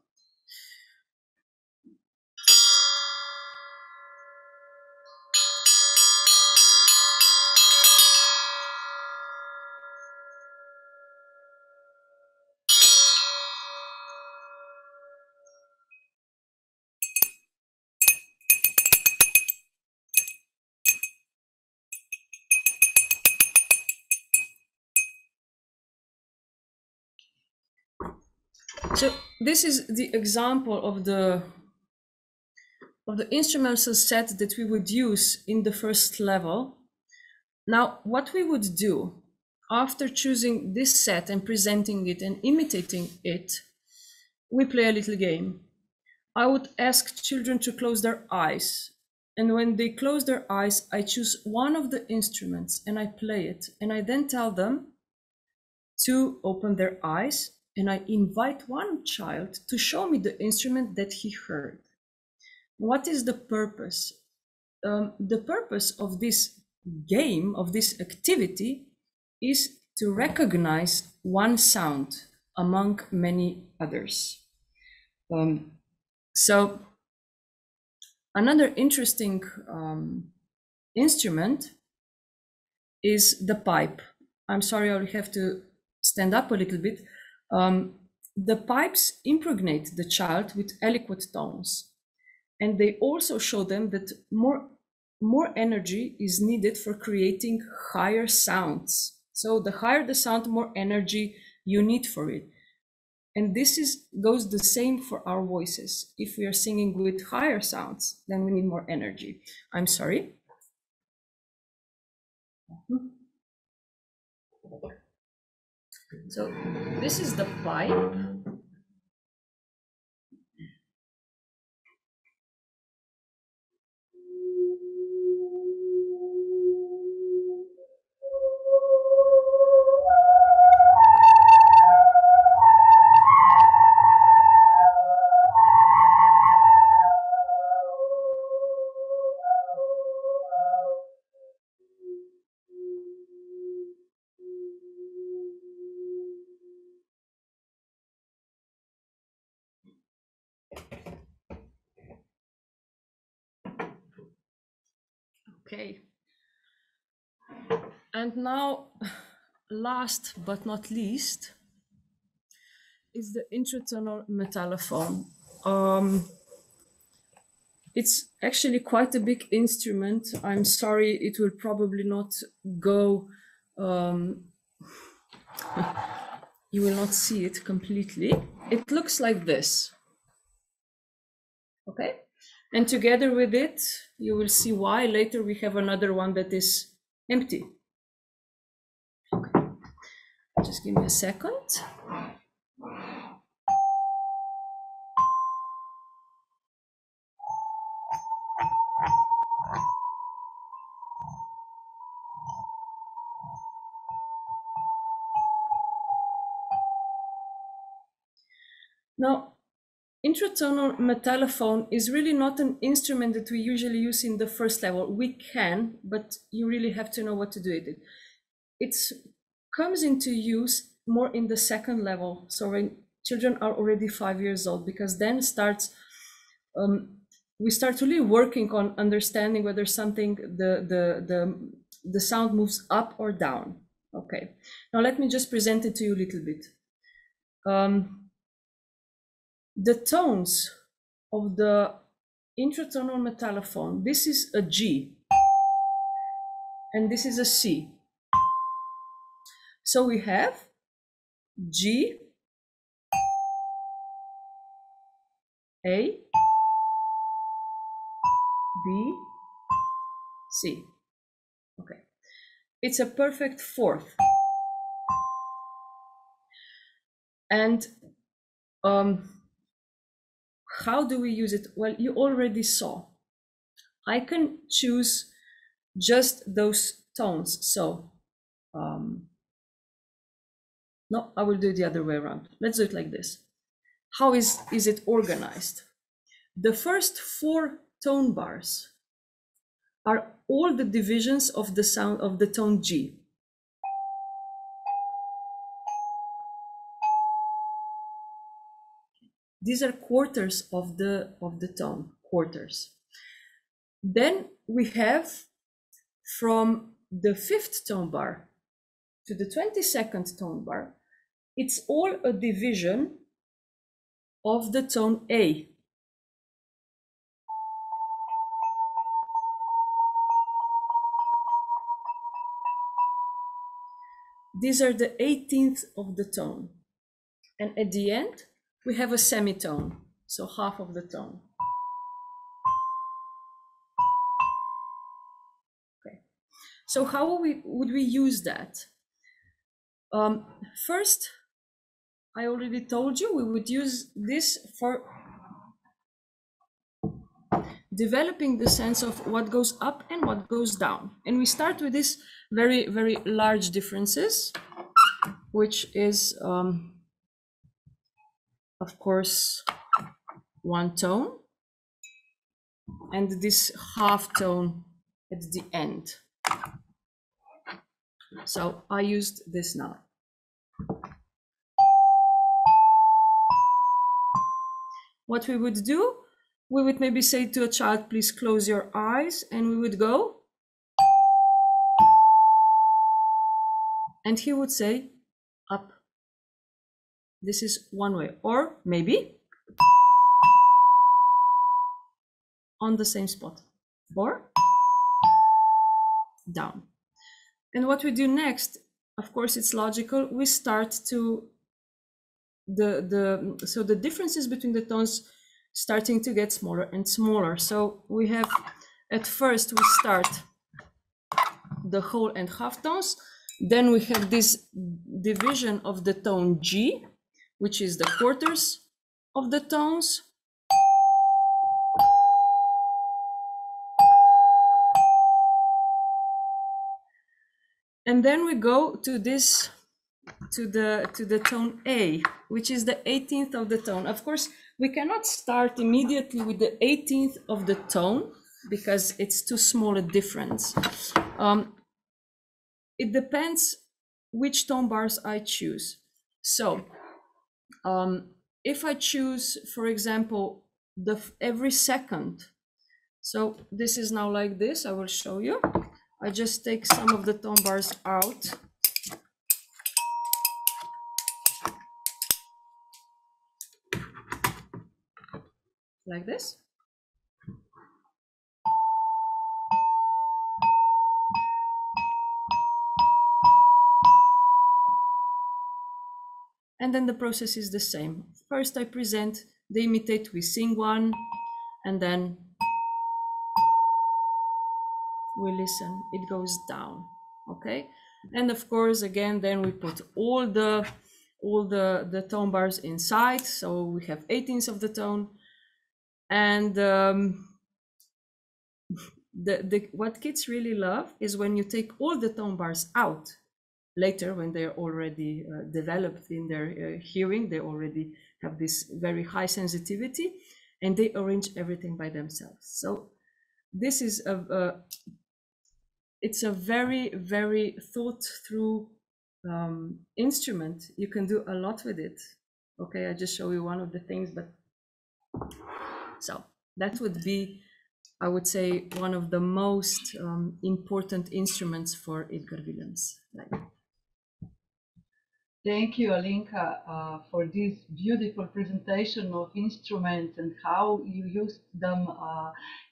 this is the example of the instrumental set that we would use in the first level. Now, what we would do after choosing this set and presenting it and imitating it, we play a little game. I would ask children to close their eyes. And when they close their eyes, I choose one of the instruments and I play it. And I then tell them to open their eyes. And I invite one child to show me the instrument that he heard. What is the purpose? The purpose of this game, of this activity, is to recognize one sound among many others. So another interesting instrument is the pipe. I'm sorry, I'll have to stand up a little bit. The pipes impregnate the child with eloquent tones, and they also show them that more energy is needed for creating higher sounds. So the higher the sound, more energy you need for it. And this goes the same for our voices. If we are singing with higher sounds, then we need more energy. I'm sorry. So this is the pipe. Okay. And now, last but not least, is the Intratunnel Metallophone. It's actually quite a big instrument. I'm sorry, it will probably not go, you will not see it completely. It looks like this. Okay? And together with it, you will see why. Later we have another one that is empty. Okay. Just give me a second. Now, Intratonal Metallophone is really not an instrument that we usually use in the first level. We can, but you really have to know what to do with it. It comes into use more in the second level, so when children are already 5 years old, because then starts we start really working on understanding whether something, the sound moves up or down. Okay, now let me just present it to you a little bit. The tones of the Intratonal Metallophone, this is a G, and this is a C. So we have G, A, B, C. Okay, it's a perfect fourth. And how do we use it? Well, you already saw. I can choose just those tones. So, no, I will do it the other way around. Let's do it like this. How is it organized? The first 4 tone bars are all the divisions of the sound of the tone G. These are quarters of the tone, quarters. Then we have from the 5th tone bar to the 22nd tone bar, it's all a division of the tone A. These are the 18th of the tone. And at the end, we have a semitone, so half of the tone. Okay, so how would we use that? First, I already told you we would use this for developing the sense of what goes up and what goes down. And we start with these very, very large differences, which is, of course, 1 tone, and this half tone at the end. So I used this now. What we would do, we would maybe say to a child, please close your eyes, and we would go. And he would say, up. This is one way, or maybe on the same spot, or down. And what we do next, of course, it's logical. We start to so the differences between the tones starting to get smaller and smaller. So we have, at first we start the whole and half tones. Then we have this division of the tone G, which is the quarters of the tones. And then we go to this, to the tone A, which is the 18th of the tone. Of course, we cannot start immediately with the 18th of the tone because it's too small a difference. It depends which tone bars I choose. So if I choose, for example, every second, so this is now like this, I will show you. I just take some of the tone bars out. Like this. And then the process is the same. First I present the imitate, we sing one, and then we listen, it goes down, okay? And of course, again, then we put all the tone bars inside, so we have 18ths of the tone. And what kids really love is when you take all the tone bars out later, when they're already developed in their hearing, they already have this very high sensitivity, and they arrange everything by themselves. So this is it's a very, very thought through instrument. You can do a lot with it. Okay, I just show you one of the things, but so That would be, I would say, one of the most important instruments for Edgar Willems. Thank you, Alenka, for this beautiful presentation of instruments and how you used them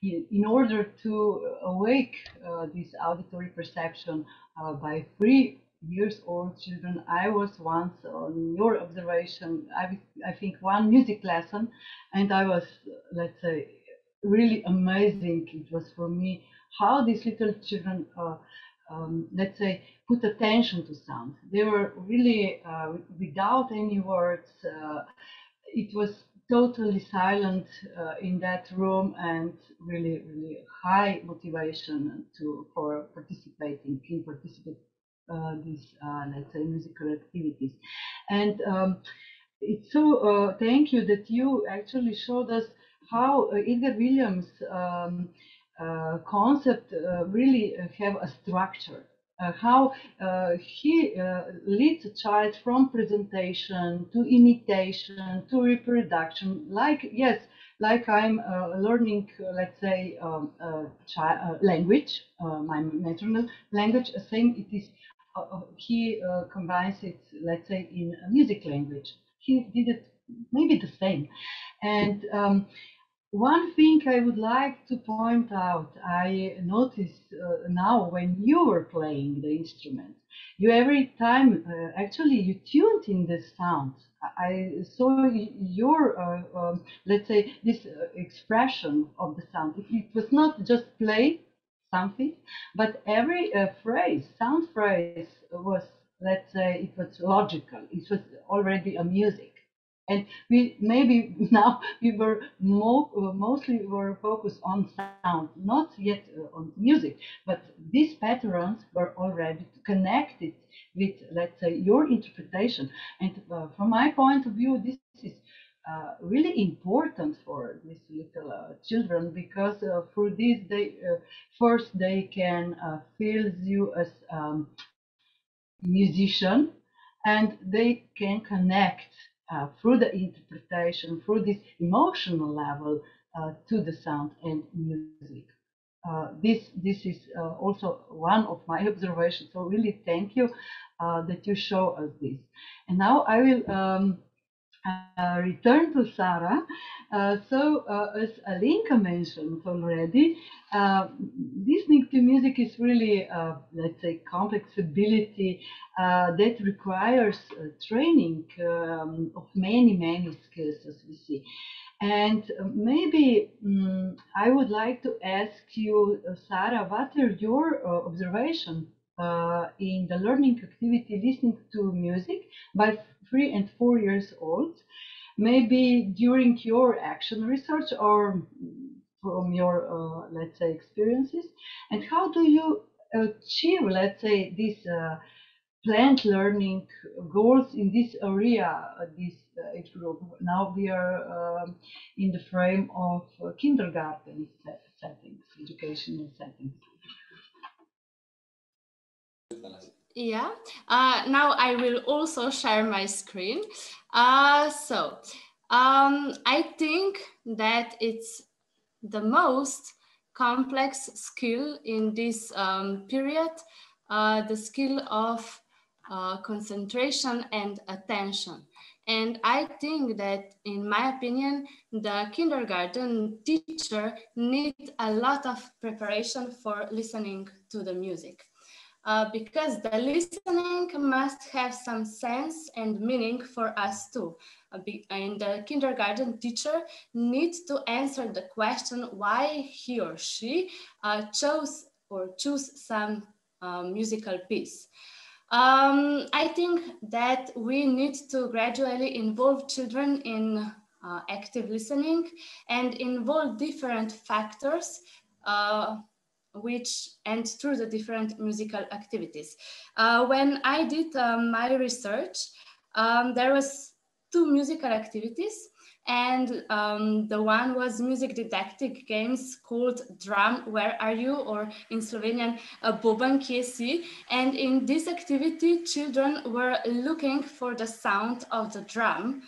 in order to awake this auditory perception by 3-year-old children. I was once on your observation, I think one music lesson, and I was, let's say, really amazing. It was for me how these little children let's say, put attention to sound. They were really without any words. It was totally silent in that room, and really, really high motivation for participating in these, let's say, musical activities. And it's so thank you that you actually showed us how Edgar Williams concept really have a structure, how he leads a child from presentation to imitation to reproduction, like, yes, like I'm learning, let's say, language, my maternal language, same it is, he combines it, let's say, in a music language. He did it maybe the same. And one thing I would like to point out, I noticed now when you were playing the instrument, you every time actually you tuned in the sound. I saw your, let's say, this expression of the sound. It was not just play something, but every phrase, sound phrase was, let's say, it was logical. It was already a music. And we maybe now we were mostly were focused on sound, not yet on music, but these patterns were already connected with, let's say, your interpretation. And from my point of view, this is really important for these little children, because through this they first they can feel you as musician, and they can connect through the interpretation, through this emotional level to the sound and music. This is also one of my observations. So really thank you that you show us this. And now I will return to Sara. As Alenka mentioned already, listening to music is really, let's say, complex ability that requires training of many skills, as we see. And maybe I would like to ask you, Sara, what are your observations in the learning activity listening to music by 3 and 4 years old, maybe during your action research or from your, let's say, experiences, and how do you achieve, let's say, these planned learning goals in this area, this age group? Now we are in the frame of kindergarten settings, educational settings. Yeah, now I will also share my screen. I think that it's the most complex skill in this period, the skill of concentration and attention. And I think that, in my opinion, the kindergarten teacher needs a lot of preparation for listening to the music. Because the listening must have some sense and meaning for us too. And the kindergarten teacher needs to answer the question why he or she chose some musical piece. I think that we need to gradually involve children in active listening and involve different factors through the different musical activities. When I did my research, there was 2 musical activities, and the one was music didactic games called Drum, Where Are You? Or in Slovenian, Boban Kje si? And in this activity, children were looking for the sound of the drum.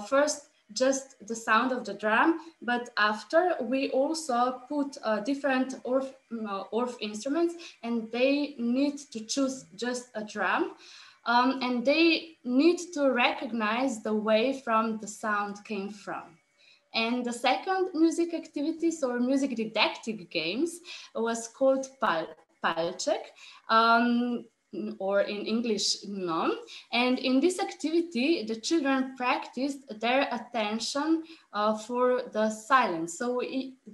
First, just the sound of the drum, but after we also put different orff instruments, and they need to choose just a drum, and they need to recognize the way from the sound came from. And the second music activities or music didactic games was called Palček, or in English, Gnom. And in this activity, the children practiced their attention for the silence. So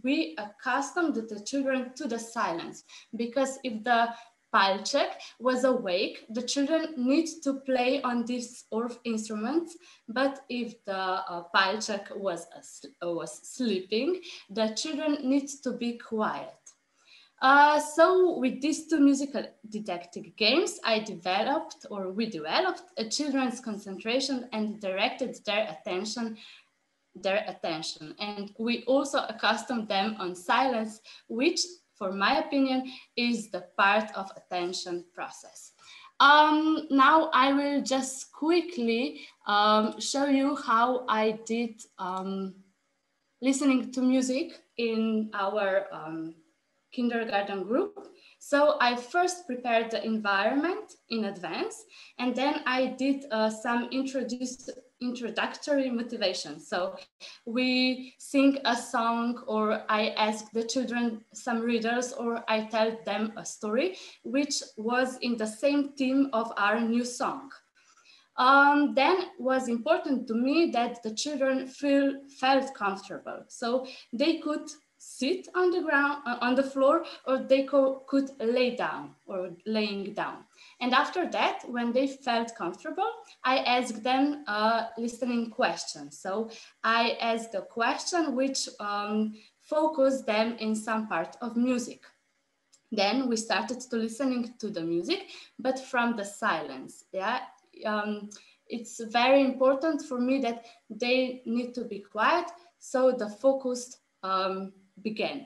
we accustomed the children to the silence, because if the Palček was awake, the children need to play on these orff instruments, but if the Palček was sleeping, the children need to be quiet. So with these two musical didactic games, we developed a children's concentration and directed their attention. And we also accustomed them on silence, which, for my opinion, is the part of attention process. Now I will just quickly show you how I did listening to music in our kindergarten group. So I first prepared the environment in advance, and then I did some introductory motivation. So we sing a song, or I ask the children some riddles, or I tell them a story, which was in the same theme of our new song. Then was important to me that the children felt comfortable. So they could sit on the ground, on the floor, or they could lay down or laying down. And after that, when they felt comfortable, I asked them listening questions. So I asked a question which focused them in some part of music. Then we started to listening to the music, but from the silence. Yeah, it's very important for me that they need to be quiet, so the focus began.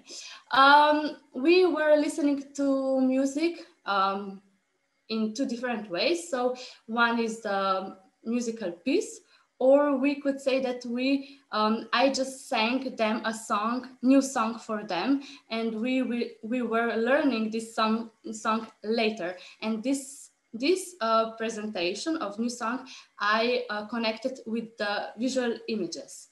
We were listening to music in two different ways. So one is the musical piece, or we could say that I just sang them a new song for them, and we were learning this song later. And this presentation of new song, I connected with the visual images.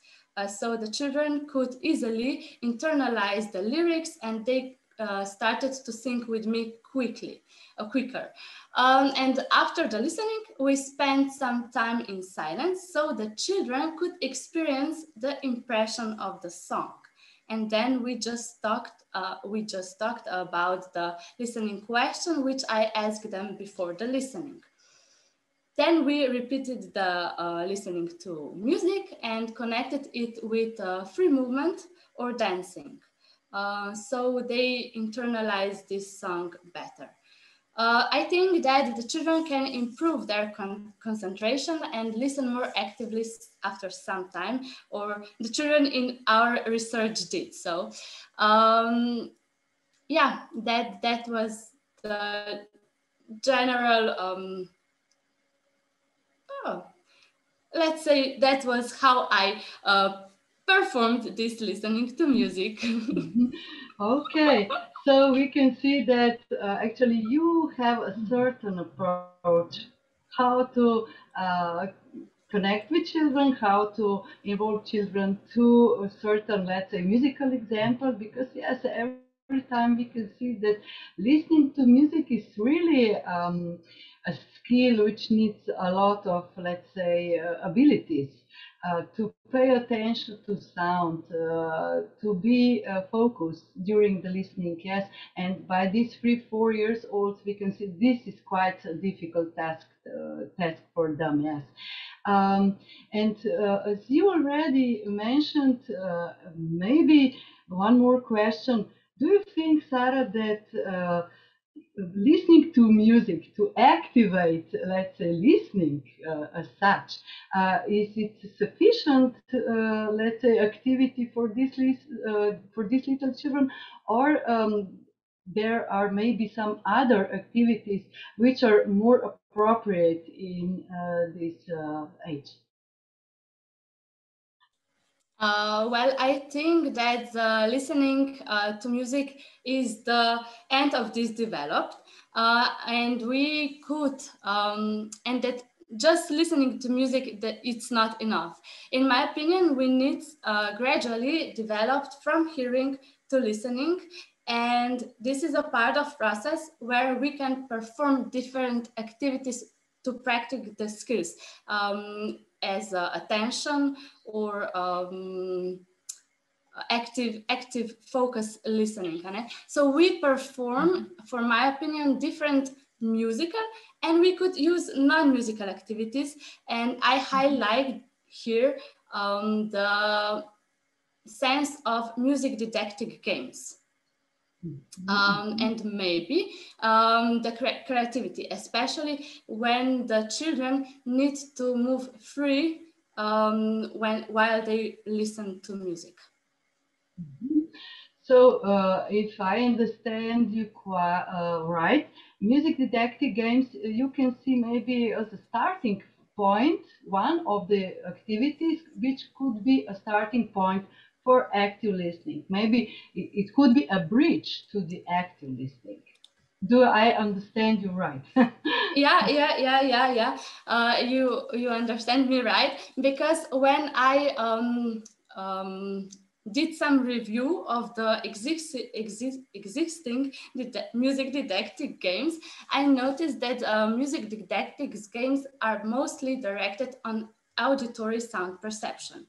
So the children could easily internalize the lyrics, and they started to sing with me quicker. And after the listening, we spent some time in silence, so the children could experience the impression of the song. And then we just talked about the listening question, which I asked them before the listening. Then we repeated the listening to music and connected it with free movement or dancing. So they internalize this song better. I think that the children can improve their concentration and listen more actively after some time, or the children in our research did. So yeah, that was the general, let's say that was how I performed this listening to music. Okay, so we can see that actually you have a certain approach how to connect with children, how to involve children to a certain, let's say, musical example, because yes, every time we can see that listening to music is really a skill which needs a lot of, let's say, abilities. To pay attention to sound, to be focused during the listening, yes. And by these 3-4 years old, we can see this is quite a difficult task for them, yes. And as you already mentioned, maybe one more question. Do you think, Sara, that listening to music, to activate, let's say, listening as such, is it sufficient, let's say, activity for these little children, or there are maybe some other activities which are more appropriate in this age? Well, I think that listening to music is the end of this developed, and we could, and that just listening to music, that it's not enough. In my opinion, we need gradually developed from hearing to listening, and this is a part of process where we can perform different activities to practice the skills, as attention or active focus listening. So we perform, for my opinion, different musical, and we could use non-musical activities, and I highlight here the sense of music didactic games. And maybe the creativity, especially when the children need to move free while they listen to music. So if I understand you quite right, music didactic games you can see maybe as a starting point, one of the activities which could be a starting point for active listening. Maybe it could be a bridge to the active listening. Do I understand you right? Yeah. You understand me right, because when I did some review of the existing music didactic games, I noticed that music didactic games are mostly directed on auditory sound perception.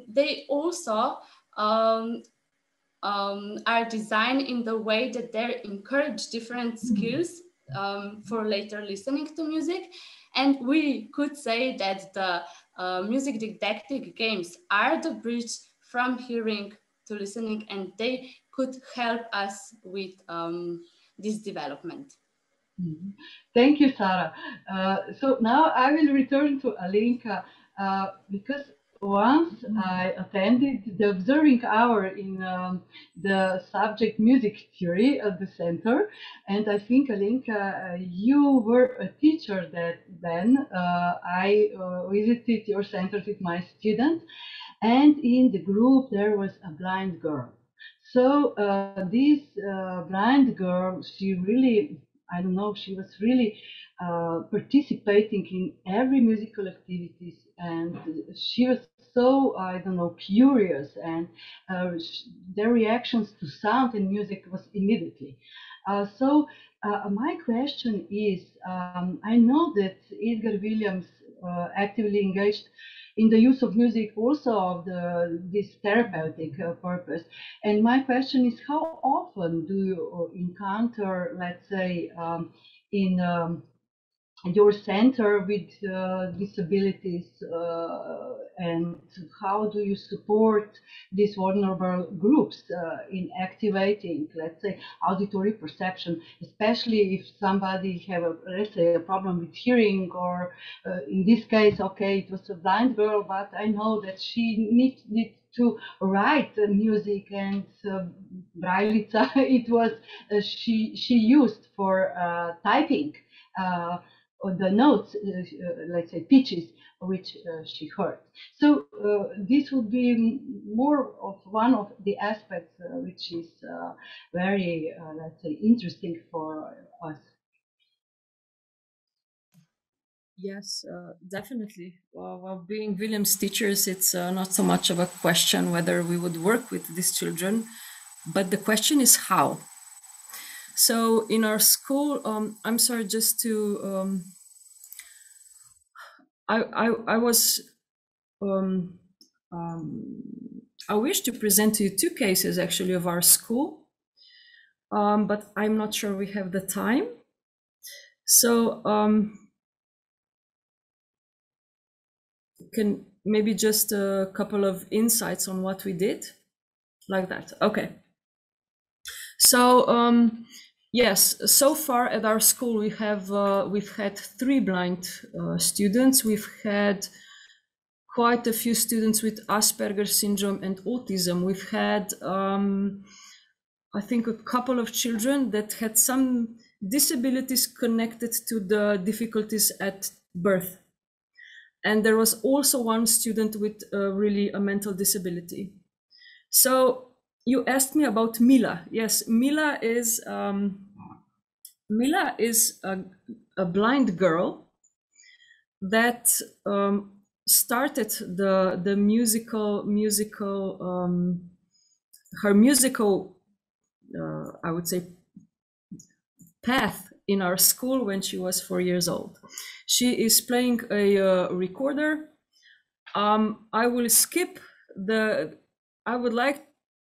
They also are designed in the way that they encourage different skills for later listening to music. And we could say that the music didactic games are the bridge from hearing to listening, and they could help us with this development. Thank you, Sara. So now I will return to Alenka because once I attended the observing hour in the subject music theory at the center, and I think, Alenka, you were a teacher then. I visited your center with my students, and in the group there was a blind girl. So this blind girl, she really, I don't know, she was really participating in every musical activities, and she was so, I don't know, curious, and their reactions to sound and music was immediately. So my question is, I know that Edgar Williams actively engaged in the use of music also of this therapeutic purpose. And my question is, how often do you encounter, let's say, in your center with disabilities, and how do you support these vulnerable groups in activating, let's say, auditory perception, especially if somebody have let's say, a problem with hearing, or in this case, okay, it was a blind girl, but I know that she needed to write music, and Pavlica it was she used for typing the notes, let's say pitches, which she heard. So this would be more of one of the aspects which is very, let's say, interesting for us. Yes, definitely. Well, being Williams teachers, it's not so much of a question whether we would work with these children, but the question is how. So in our school, I'm sorry, just to, I wish to present to you two cases actually of our school, but I'm not sure we have the time. So can maybe just a couple of insights on what we did, like that. Okay. So yes, so far at our school we have we've had 3 blind students. We've had quite a few students with Asperger's syndrome and autism. We've had I think a couple of children that had some disabilities connected to the difficulties at birth. And there was also one student with really a mental disability. So you asked me about Mila. Yes, Mila is a blind girl that started the her musical I would say path in our school when she was 4 years old. She is playing a recorder. I will skip I would like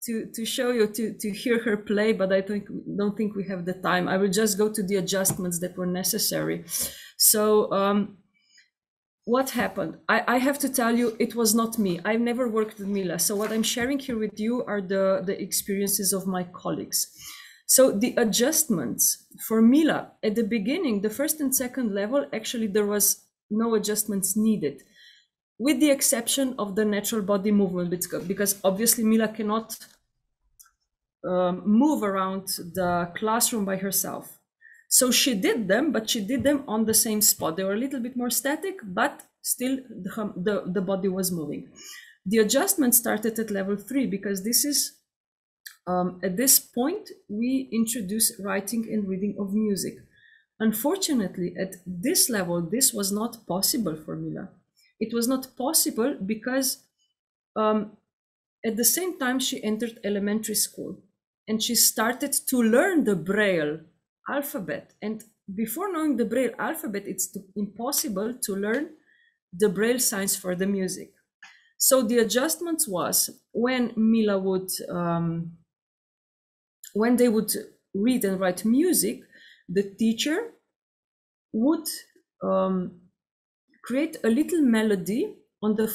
to show you to hear her play, but I don't think we have the time. I will just go to the adjustments that were necessary. So what happened? I have to tell you, it was not me. I've never worked with Mila. So what I'm sharing here with you are the experiences of my colleagues. So the adjustments for Mila at the beginning, the first and second level, actually there was no adjustments needed, with the exception of the natural body movement, because obviously Mila cannot move around the classroom by herself. So she did them, but she did them on the same spot. They were a little bit more static, but still the body was moving. The adjustment started at level 3, because this is, at this point, we introduce writing and reading of music. Unfortunately, at this level, this was not possible for Mila. It was not possible because at the same time she entered elementary school and she started to learn the Braille alphabet. And before knowing the Braille alphabet, it's impossible to learn the Braille signs for the music. So the adjustments was when Mila would, when they would read and write music, the teacher would create a little melody on the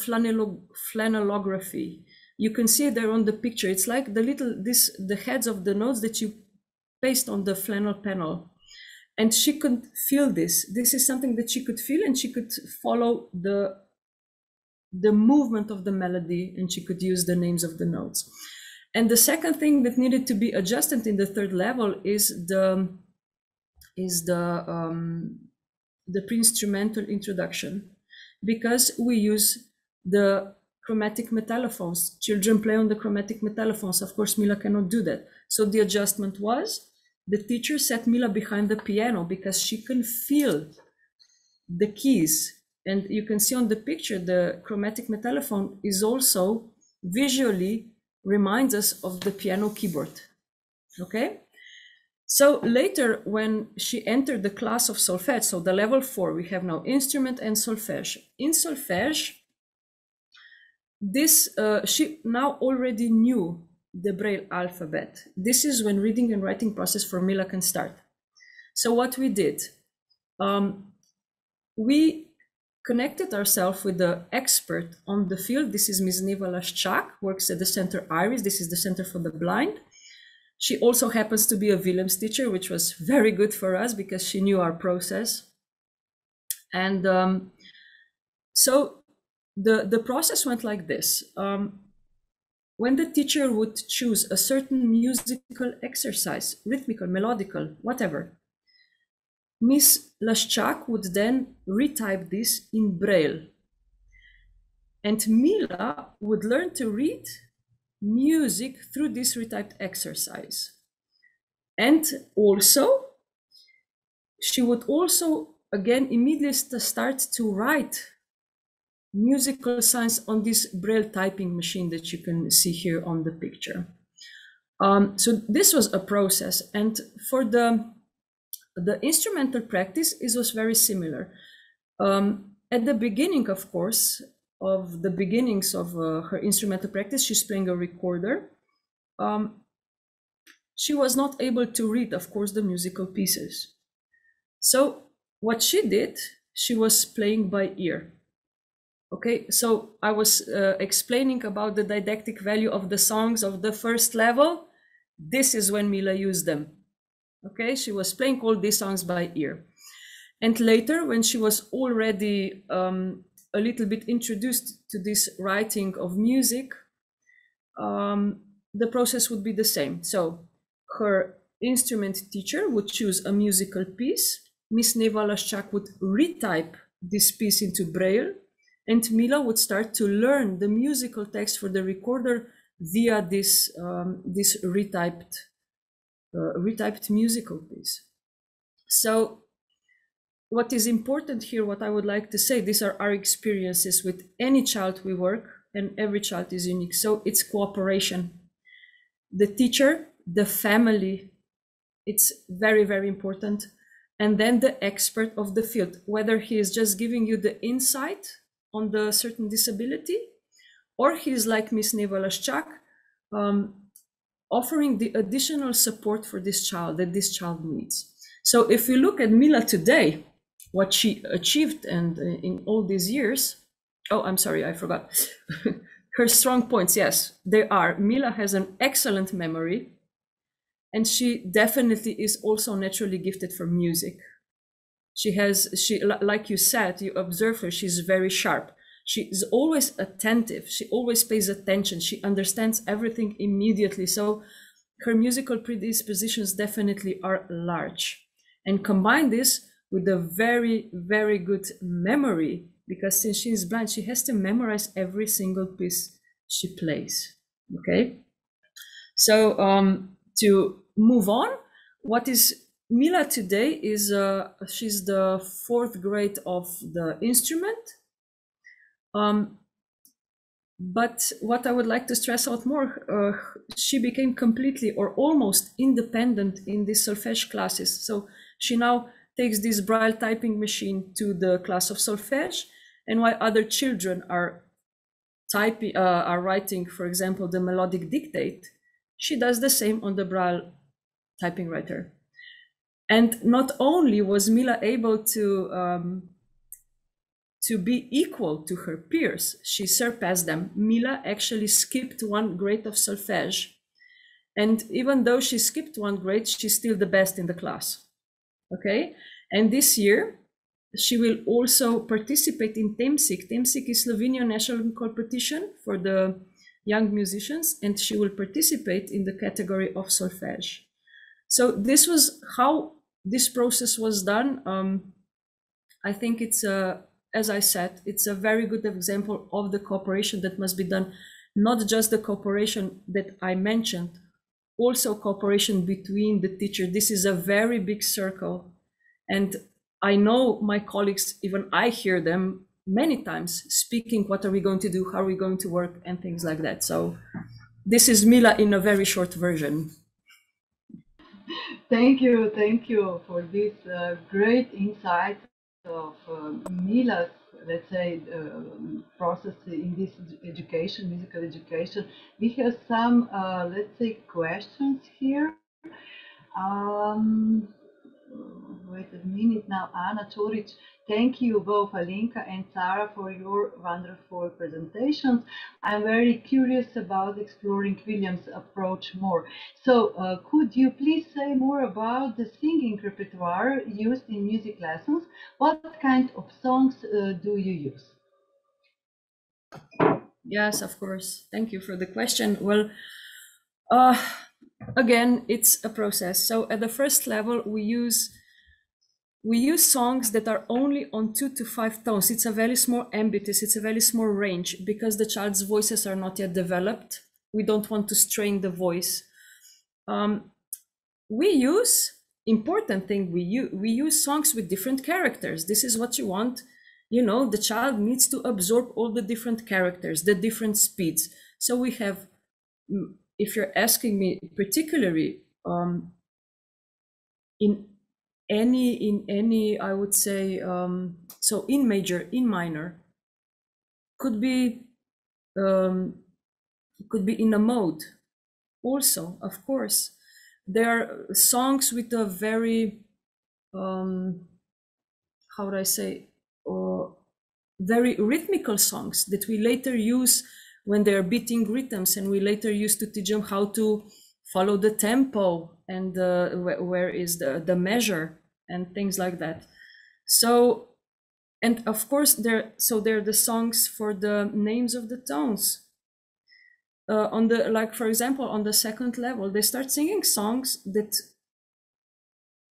flannelography. You can see it there on the picture. It's like the heads of the notes that you paste on the flannel panel. And she could feel this. This is something that she could feel, and she could follow the movement of the melody, and she could use the names of the notes. And the second thing that needed to be adjusted in the third level is the pre-instrumental introduction, because we use the chromatic metallophones. Children play on the chromatic metallophones. Of course, Mila cannot do that. So the adjustment was the teacher set Mila behind the piano because she can feel the keys. And you can see on the picture, the chromatic metallophone is also visually reminds us of the piano keyboard. Okay? So later, when she entered the class of solfege, so the level 4, we have now instrument and solfege. In solfege, she now already knew the Braille alphabet. This is when reading and writing process for Mila can start. So what we did, we connected ourselves with the expert on the field. This is Ms. Neva Laschak, works at the Center Iris. This is the Center for the Blind. She also happens to be a Willems teacher, which was very good for us because she knew our process. And so the process went like this. When the teacher would choose a certain musical exercise, rhythmical, melodical, whatever, Ms. Laschak would then retype this in Braille. And Mila would learn to read music through this retyped exercise. And also, she would also, again, immediately start to write musical signs on this Braille typing machine that you can see here on the picture. So this was a process. And for the instrumental practice, it was very similar. At the beginning, of course, of the beginnings of her instrumental practice, she's playing a recorder. She was not able to read, of course, the musical pieces. So what she did, she was playing by ear. Okay, so I was explaining about the didactic value of the songs of the first level. This is when Mila used them. Okay, she was playing all these songs by ear. And later, when she was already a little bit introduced to this writing of music, the process would be the same. So her instrument teacher would choose a musical piece. Miss Neva Laschak would retype this piece into Braille. And Mila would start to learn the musical text for the recorder via this retyped musical piece. So what is important here, what I would like to say, these are our experiences with any child we work, and every child is unique. So it's cooperation. The teacher, the family, it's very, very important. And then the expert of the field, whether he is just giving you the insight on the certain disability, or he's like Miss Nevalaszczak, offering the additional support for this child that this child needs. So if you look at Mila today, what she achieved and in all these years, oh, I'm sorry, I forgot. Her strong points, yes, they are. Mila has an excellent memory, and she definitely is also naturally gifted for music. She, like you said, you observe her, she's very sharp. She is always attentive. She always pays attention. She understands everything immediately. So her musical predispositions definitely are large. And combine this with a very, very good memory, because since she is blind, she has to memorize every single piece she plays. Okay. So to move on, what is Mila today is she's the 4th grade of the instrument. But what I would like to stress out more, she became completely or almost independent in these solfège classes. So she now takes this braille typing machine to the class of solfège, and while other children are typing, are writing, for example, the melodic dictate, she does the same on the braille typing writer. And not only was Mila able to be equal to her peers, she surpassed them. Mila actually skipped 1 grade of solfège. And even though she skipped 1 grade, she's still the best in the class. Okay, and this year she will also participate in TEMSIC. TEMSIC is Slovenian national competition for the young musicians, and she will participate in the category of solfège. So this was how this process was done. I think it's as I said, it's a very good example of the cooperation that must be done, not just the cooperation that I mentioned, also cooperation between the teacher. This is a very big circle. And I know my colleagues, even I hear them many times speaking, what are we going to do? How are we going to work? And things like that. So this is Mila in a very short version. Thank you for this great insight of Mila's, let's say, process in this education, musical education. We have some, let's say, questions here. Wait a minute now, Anna Čorić. Thank you both, Alenka and Sara, for your wonderful presentations. I'm very curious about exploring Williams' approach more. So could you please say more about the singing repertoire used in music lessons? What kind of songs do you use? Yes, of course. Thank you for the question. Well, again, it's a process. So at the first level, we use songs that are only on 2 to 5 tones. It's a very small ambitus, it's a very small range, because the child's voices are not yet developed. We don't want to strain the voice. We use, important thing, we use songs with different characters. This is what you want. You know, the child needs to absorb all the different characters, the different speeds. So we have, if you're asking me particularly, in any, I would say, so in major, in minor, could be in a mode. Also, of course, there are songs with a very, how would I say, very rhythmical songs that we later use when they're beating rhythms, and we later use to teach them how to follow the tempo and where is the measure and things like that. So, and of course they're the songs for the names of the tones. On the, like, for example, on the 2nd level, they start singing songs that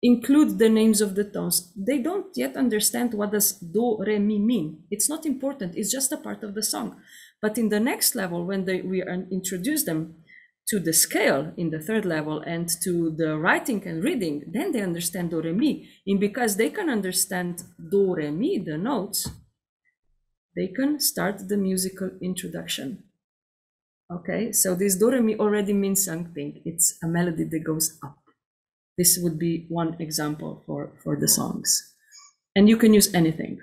include the names of the tones. They don't yet understand what does do, re, mi mean. It's not important. It's just a part of the song. But in the next level, when we introduce them to the scale in the third level and to the writing and reading, then they understand do, re, mi. And because they can understand do, re, mi, the notes, they can start the musical introduction. Okay, so this do, re, mi already means something. It's a melody that goes up. This would be one example for the songs. And you can use anything.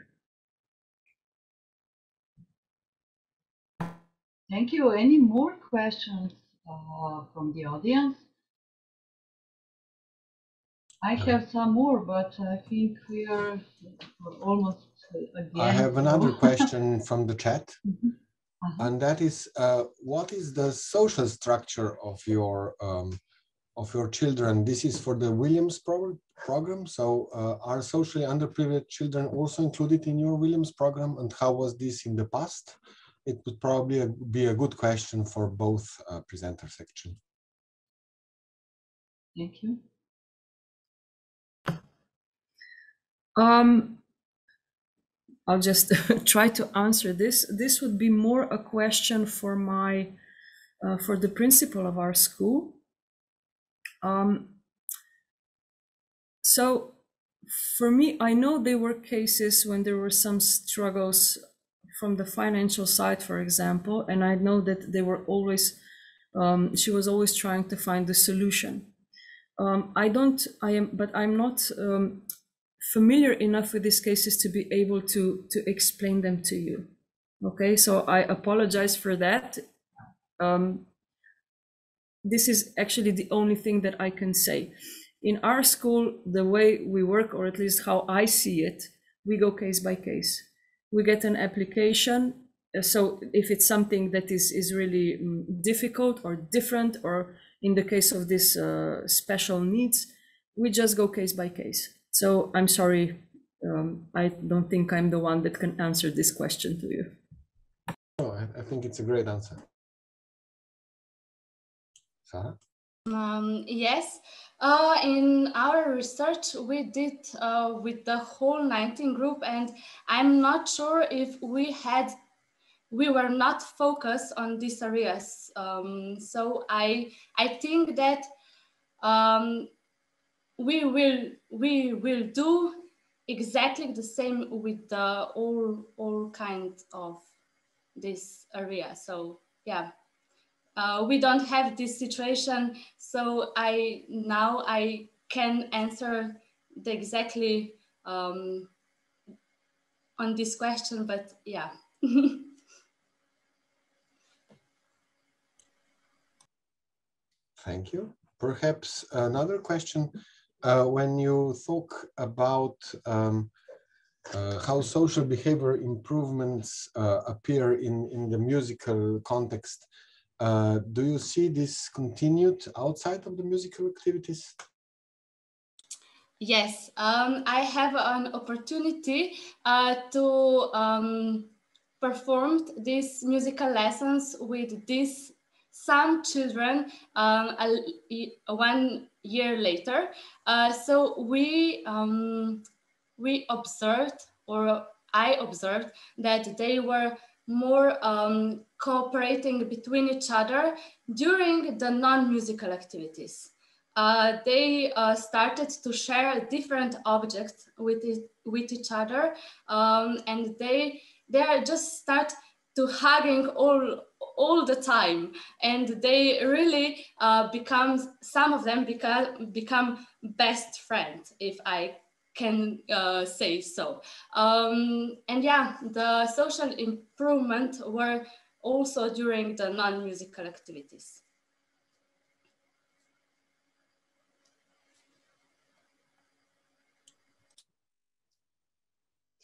Thank you. Any more questions from the audience? I have some more, but I think we are almost at the end. I have another question from the chat. And that is, what is the social structure of your children? This is for the Williams program. So are socially underprivileged children also included in your Williams program? And how was this in the past? It would probably be a good question for both presenters, actually. Thank you. I'll just try to answer this. This would be more a question for for the principal of our school. So for me, I know there were cases when there were some struggles from the financial side, for example, and I know that they were always, she was always trying to find the solution. But I'm not familiar enough with these cases to be able to explain them to you. Okay, so I apologize for that. This is actually the only thing that I can say. In our school, the way we work, or at least how I see it, we go case by case. We get an application. So if it's something that is really difficult or different, or in the case of this special needs, we just go case by case. So I'm sorry, I don't think I'm the one that can answer this question to you. Oh, I think it's a great answer. Sara? Yes, in our research we did with the whole 19 group, and I'm not sure if we were not focused on these areas. So I think that we will do exactly the same with the all kinds of this area. So yeah. We don't have this situation, so now I can answer exactly on this question, but yeah. Thank you. Perhaps another question. When you talk about how social behavior improvements appear in the musical context, do you see this continued outside of the musical activities? Yes, I have an opportunity to perform these musical lessons with some children 1 year later. So we observed, or I observed, that they were more cooperating between each other during the non-musical activities. They started to share different objects with each other, and they just start to hugging all the time, and they really some of them become best friends, if I can say so. And yeah, the social improvement were also during the non-musical activities.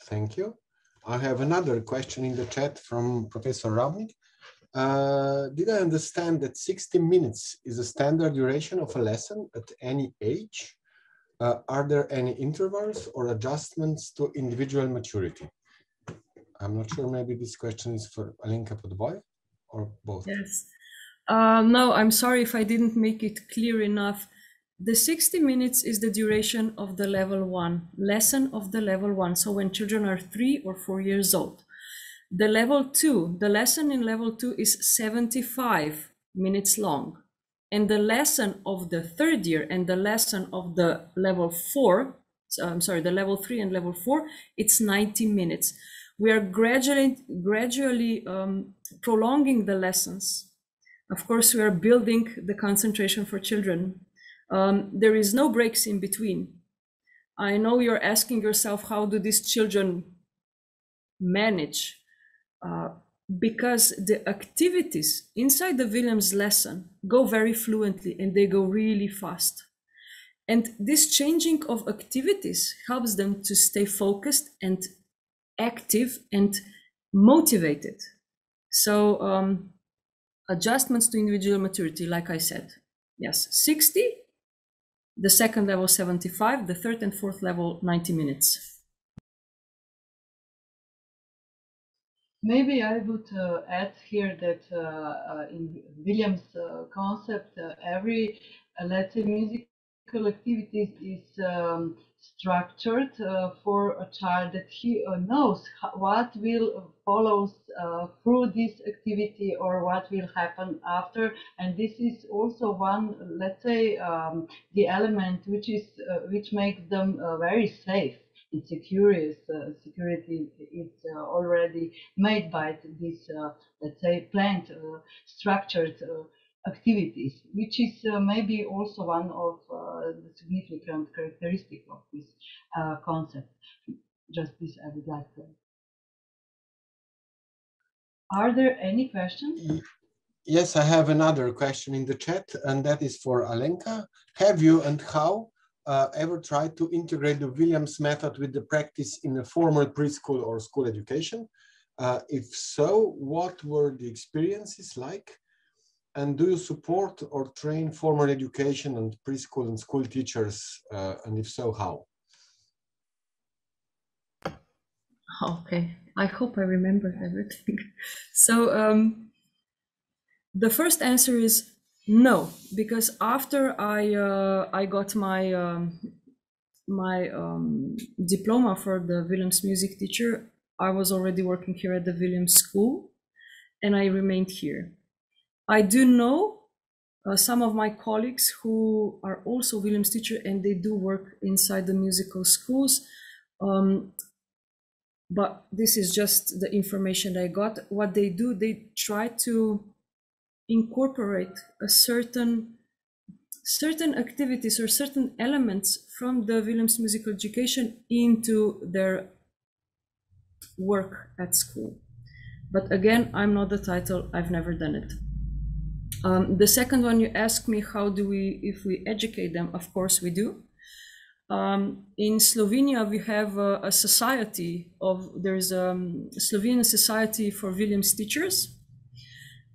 Thank you. I have another question in the chat from Professor Zadnik. Did I understand that 60 minutes is a standard duration of a lesson at any age? Are there any intervals or adjustments to individual maturity? I'm not sure, maybe this question is for Alenka, Podboj, or both? Yes. No, I'm sorry if I didn't make it clear enough. The 60 minutes is the duration of the level 1, lesson of the level 1. So when children are 3 or 4 years old. The level 2, the lesson in level 2 is 75 minutes long. And the lesson of the 3rd year and the lesson of the level 4, the level 3 and level 4, it's 90 minutes. We are gradually prolonging the lessons. Of course, we are building the concentration for children. There is no breaks in between. I know you're asking yourself, how do these children manage? Because the activities inside the Williams lesson go very fluently and they go really fast. And this changing of activities helps them to stay focused and active and motivated. So adjustments to individual maturity, like I said, yes, 60, the 2nd level 75, the 3rd and 4th level 90 minutes. Maybe I would add here that in Williams' concept, every, let's say, musical activities is structured for a child that he knows what will follow through this activity or what will happen after. And this is also one, let's say, the element which makes them very safe. It's a curious security is already made by this, let's say, planned, structured activities, which is maybe also one of the significant characteristics of this concept. Just this I would like to add. Are there any questions? Yes, I have another question in the chat, and that is for Alenka. Have you and how ever tried to integrate the Williams method with the practice in a formal preschool or school education? If so, what were the experiences like? And do you support or train formal education and preschool and school teachers? And if so, how? Okay, I hope I remember everything. So the first answer is no, because after I got my diploma for the Williams music teacher, I was already working here at the Williams school, and I remained here. I do know some of my colleagues who are also Williams teacher, and they do work inside the musical schools. But this is just the information I got. What they do, they try to incorporate a certain activities or certain elements from the Williams musical education into their work at school. But again, I'm not the title, I've never done it. The second one, you ask me, how do we, if we educate them? Of course we do. In Slovenia, we have a society of, there's a Slovenian Society for Williams Teachers.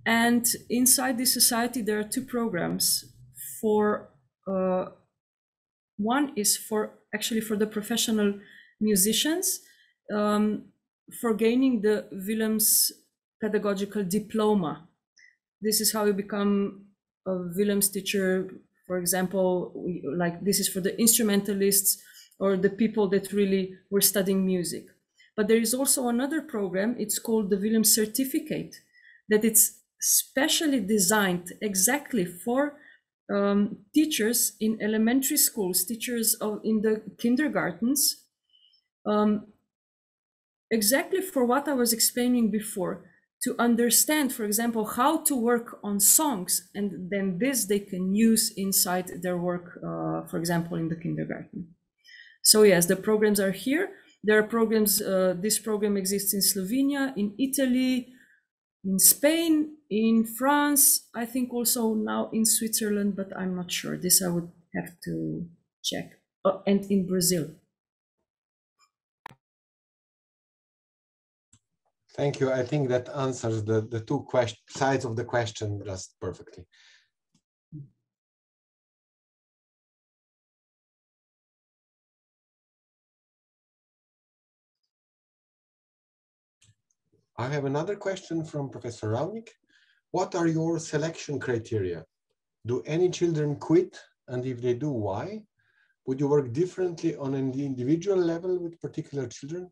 And inside this society, there are two programs. For one is for actually for the professional musicians, for gaining the Williams pedagogical diploma. This is how you become a Williams teacher. For example, like this is for the instrumentalists or the people that really were studying music. But there is also another program, it's called the Williams Certificate, that it's specially designed exactly for teachers in elementary schools, teachers in the kindergartens, exactly for what I was explaining before, to understand, for example, how to work on songs, and then this they can use inside their work, for example, in the kindergarten. So yes, the programs are here. There are programs, this program exists in Slovenia, in Italy, in Spain, in France, I think also now in Switzerland, but I'm not sure. This I would have to check. Oh, and in Brazil. Thank you. I think that answers the two sides of the question just perfectly. I have another question from Professor Zadnik. What are your selection criteria? Do any children quit And if they do, why? Would you work differently on an individual level with particular children?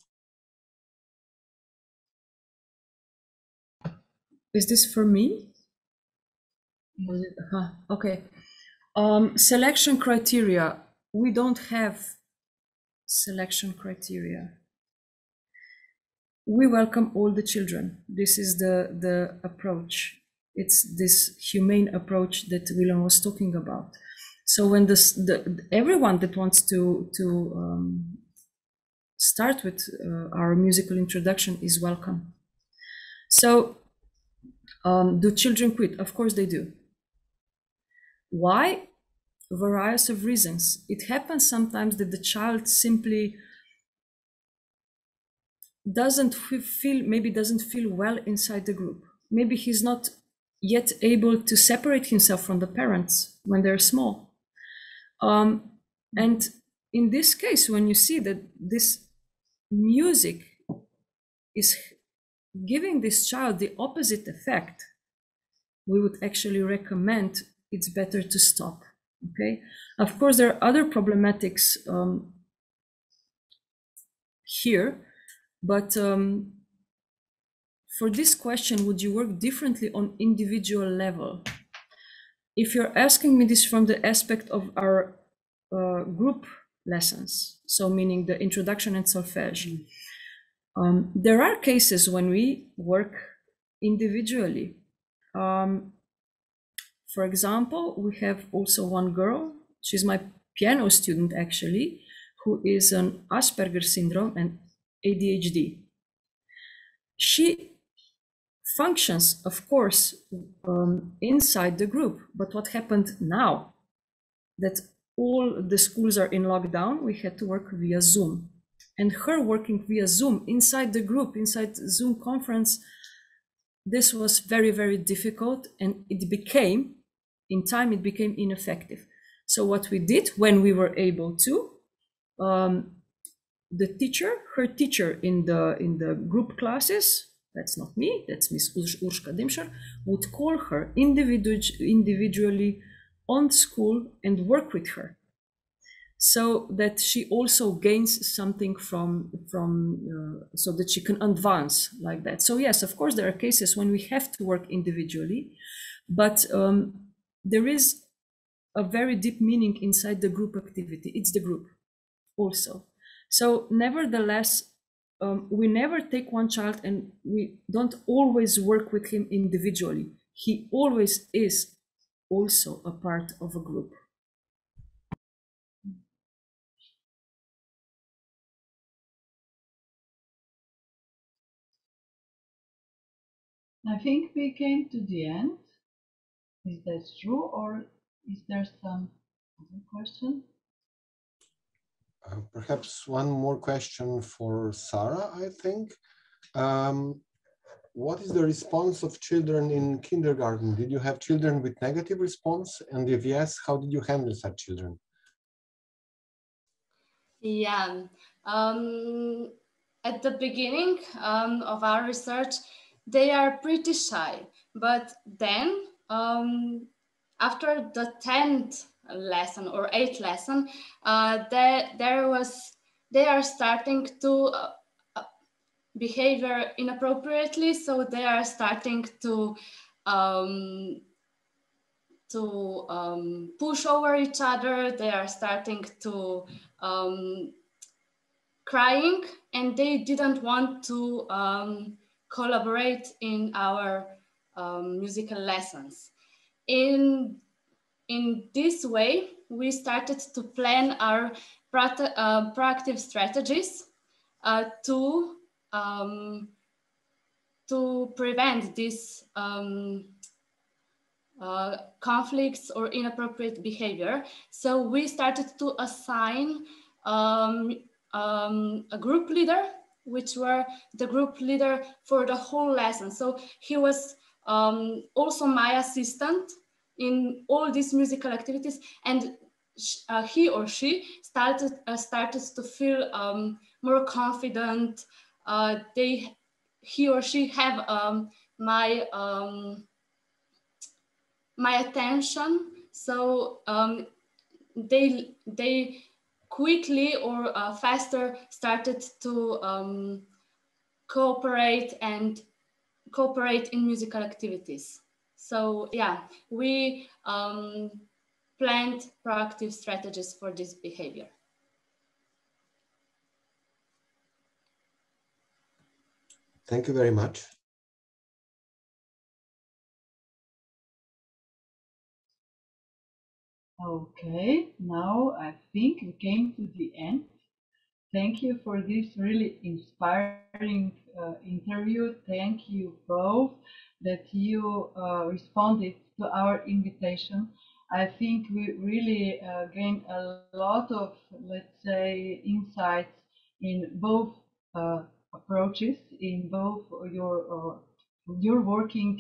Is this for me? Okay. Selection criteria. We don't have selection criteria. We welcome all the children. This is the approach. It's this humane approach that Willem was talking about. So when everyone that wants to start with our musical introduction is welcome. So do children quit? Of course they do. Why? Variety of reasons. It happens sometimes that the child simply doesn't feel well inside the group. Maybe he's not yet able to separate himself from the parents when they're small. And in this case, when you see that this music is giving this child the opposite effect, we would actually recommend it's better to stop. Okay. Of course, there are other problematics here, but for this question, would you work differently on individual level? If you're asking me this from the aspect of our group lessons, so meaning the introduction and solfège, there are cases when we work individually. For example, we have also one girl, she's my piano student actually, who is an Asperger syndrome and ADHD. She functions, of course, inside the group, but what happened now, that all the schools are in lockdown, we had to work via Zoom. And her working via Zoom inside the group, inside Zoom conference, this was very, very difficult, and it became, in time, it became ineffective. So what we did when we were able to, the teacher, her teacher in the group classes, that's not me, that's Miss Urška Dimšar, would call her individually on school and work with her, so that she also gains something from so that she can advance like that. So yes, of course, there are cases when we have to work individually, but there is a very deep meaning inside the group activity. It's the group also. So nevertheless, we never take one child and we don't always work with him individually. He always is also a part of a group. I think we came to the end. Is that true, or is there some other question? Perhaps one more question for Sara, I think. What is the response of children in kindergarten? Did you have children with negative response? And if yes, how did you handle such children? Yeah, at the beginning of our research, they are pretty shy, but then after the 10th lesson or 8th lesson, they are starting to behave inappropriately, so they are starting to push over each other. They are starting to crying, and they didn't want to collaborate in our musical lessons. In this way, we started to plan our proactive strategies to prevent these conflicts or inappropriate behavior. So we started to assign a group leader, which were the group leader for the whole lesson. So he was also my assistant in all these musical activities, and he or she started to feel more confident. He or she have my attention. So they quickly or faster started to cooperate in musical activities. So yeah, we planned proactive strategies for this behavior. Thank you very much. Okay, now I think we came to the end. Thank you for this really inspiring interview. Thank you both that you responded to our invitation. I think we really gained a lot of, let's say, insights in both approaches, in both your working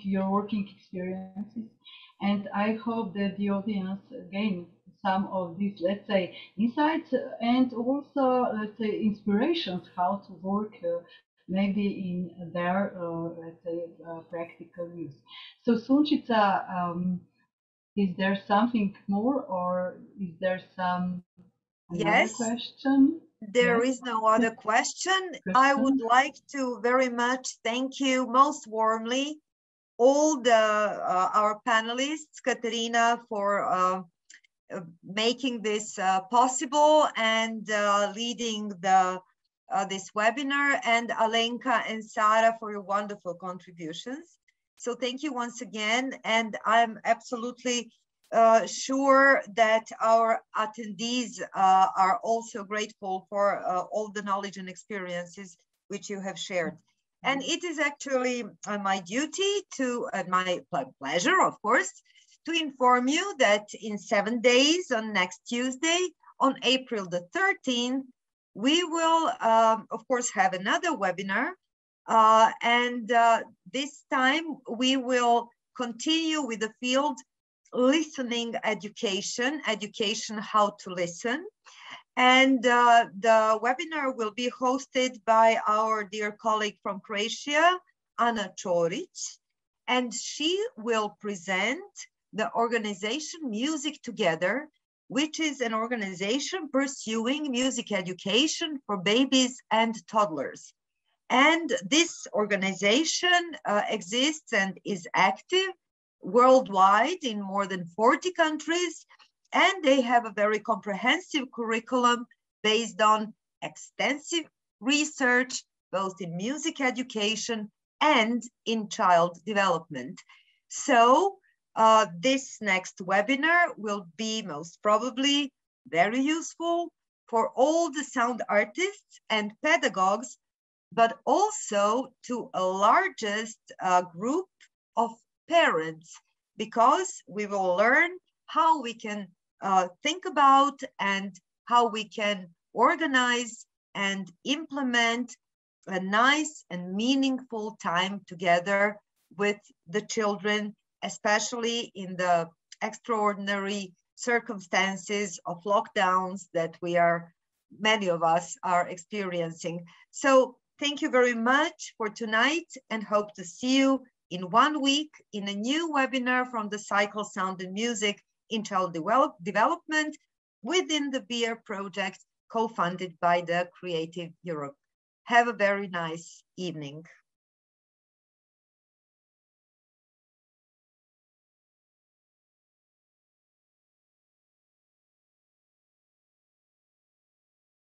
experiences, and I hope that the audience gain some of these, let's say, insights and also, let's say, inspirations how to work maybe in their, let's say, practical use. So Sunčica, is there something more, or is there another question? There is no other question. I would like to very much thank you most warmly all our panelists, Katarina, for making this possible and leading this webinar, and Alenka and Sara for your wonderful contributions. So thank you once again, and I'm absolutely sure that our attendees are also grateful for all the knowledge and experiences which you have shared. And it is actually my duty to, my pleasure, of course, to inform you that in 7 days, on next Tuesday, on April the 13th, we will, of course, have another webinar. This time we will continue with the field listening education how to listen. And the webinar will be hosted by our dear colleague from Croatia, Ana Čorić, and she will present the organization Music Together, which is an organization pursuing music education for babies and toddlers. And this organization exists and is active worldwide in more than 40 countries, and they have a very comprehensive curriculum based on extensive research, both in music education and in child development. So this next webinar will be most probably very useful for all the sound artists and pedagogues, but also to a largest group of parents, because we will learn how we can think about and how we can organize and implement a nice and meaningful time together with the children, especially in the extraordinary circumstances of lockdowns that many of us are experiencing. So thank you very much for tonight, and hope to see you in 1 week in a new webinar from the cycle Sound and Music in Child Development within the BEAR project co-funded by the Creative Europe. Have a very nice evening.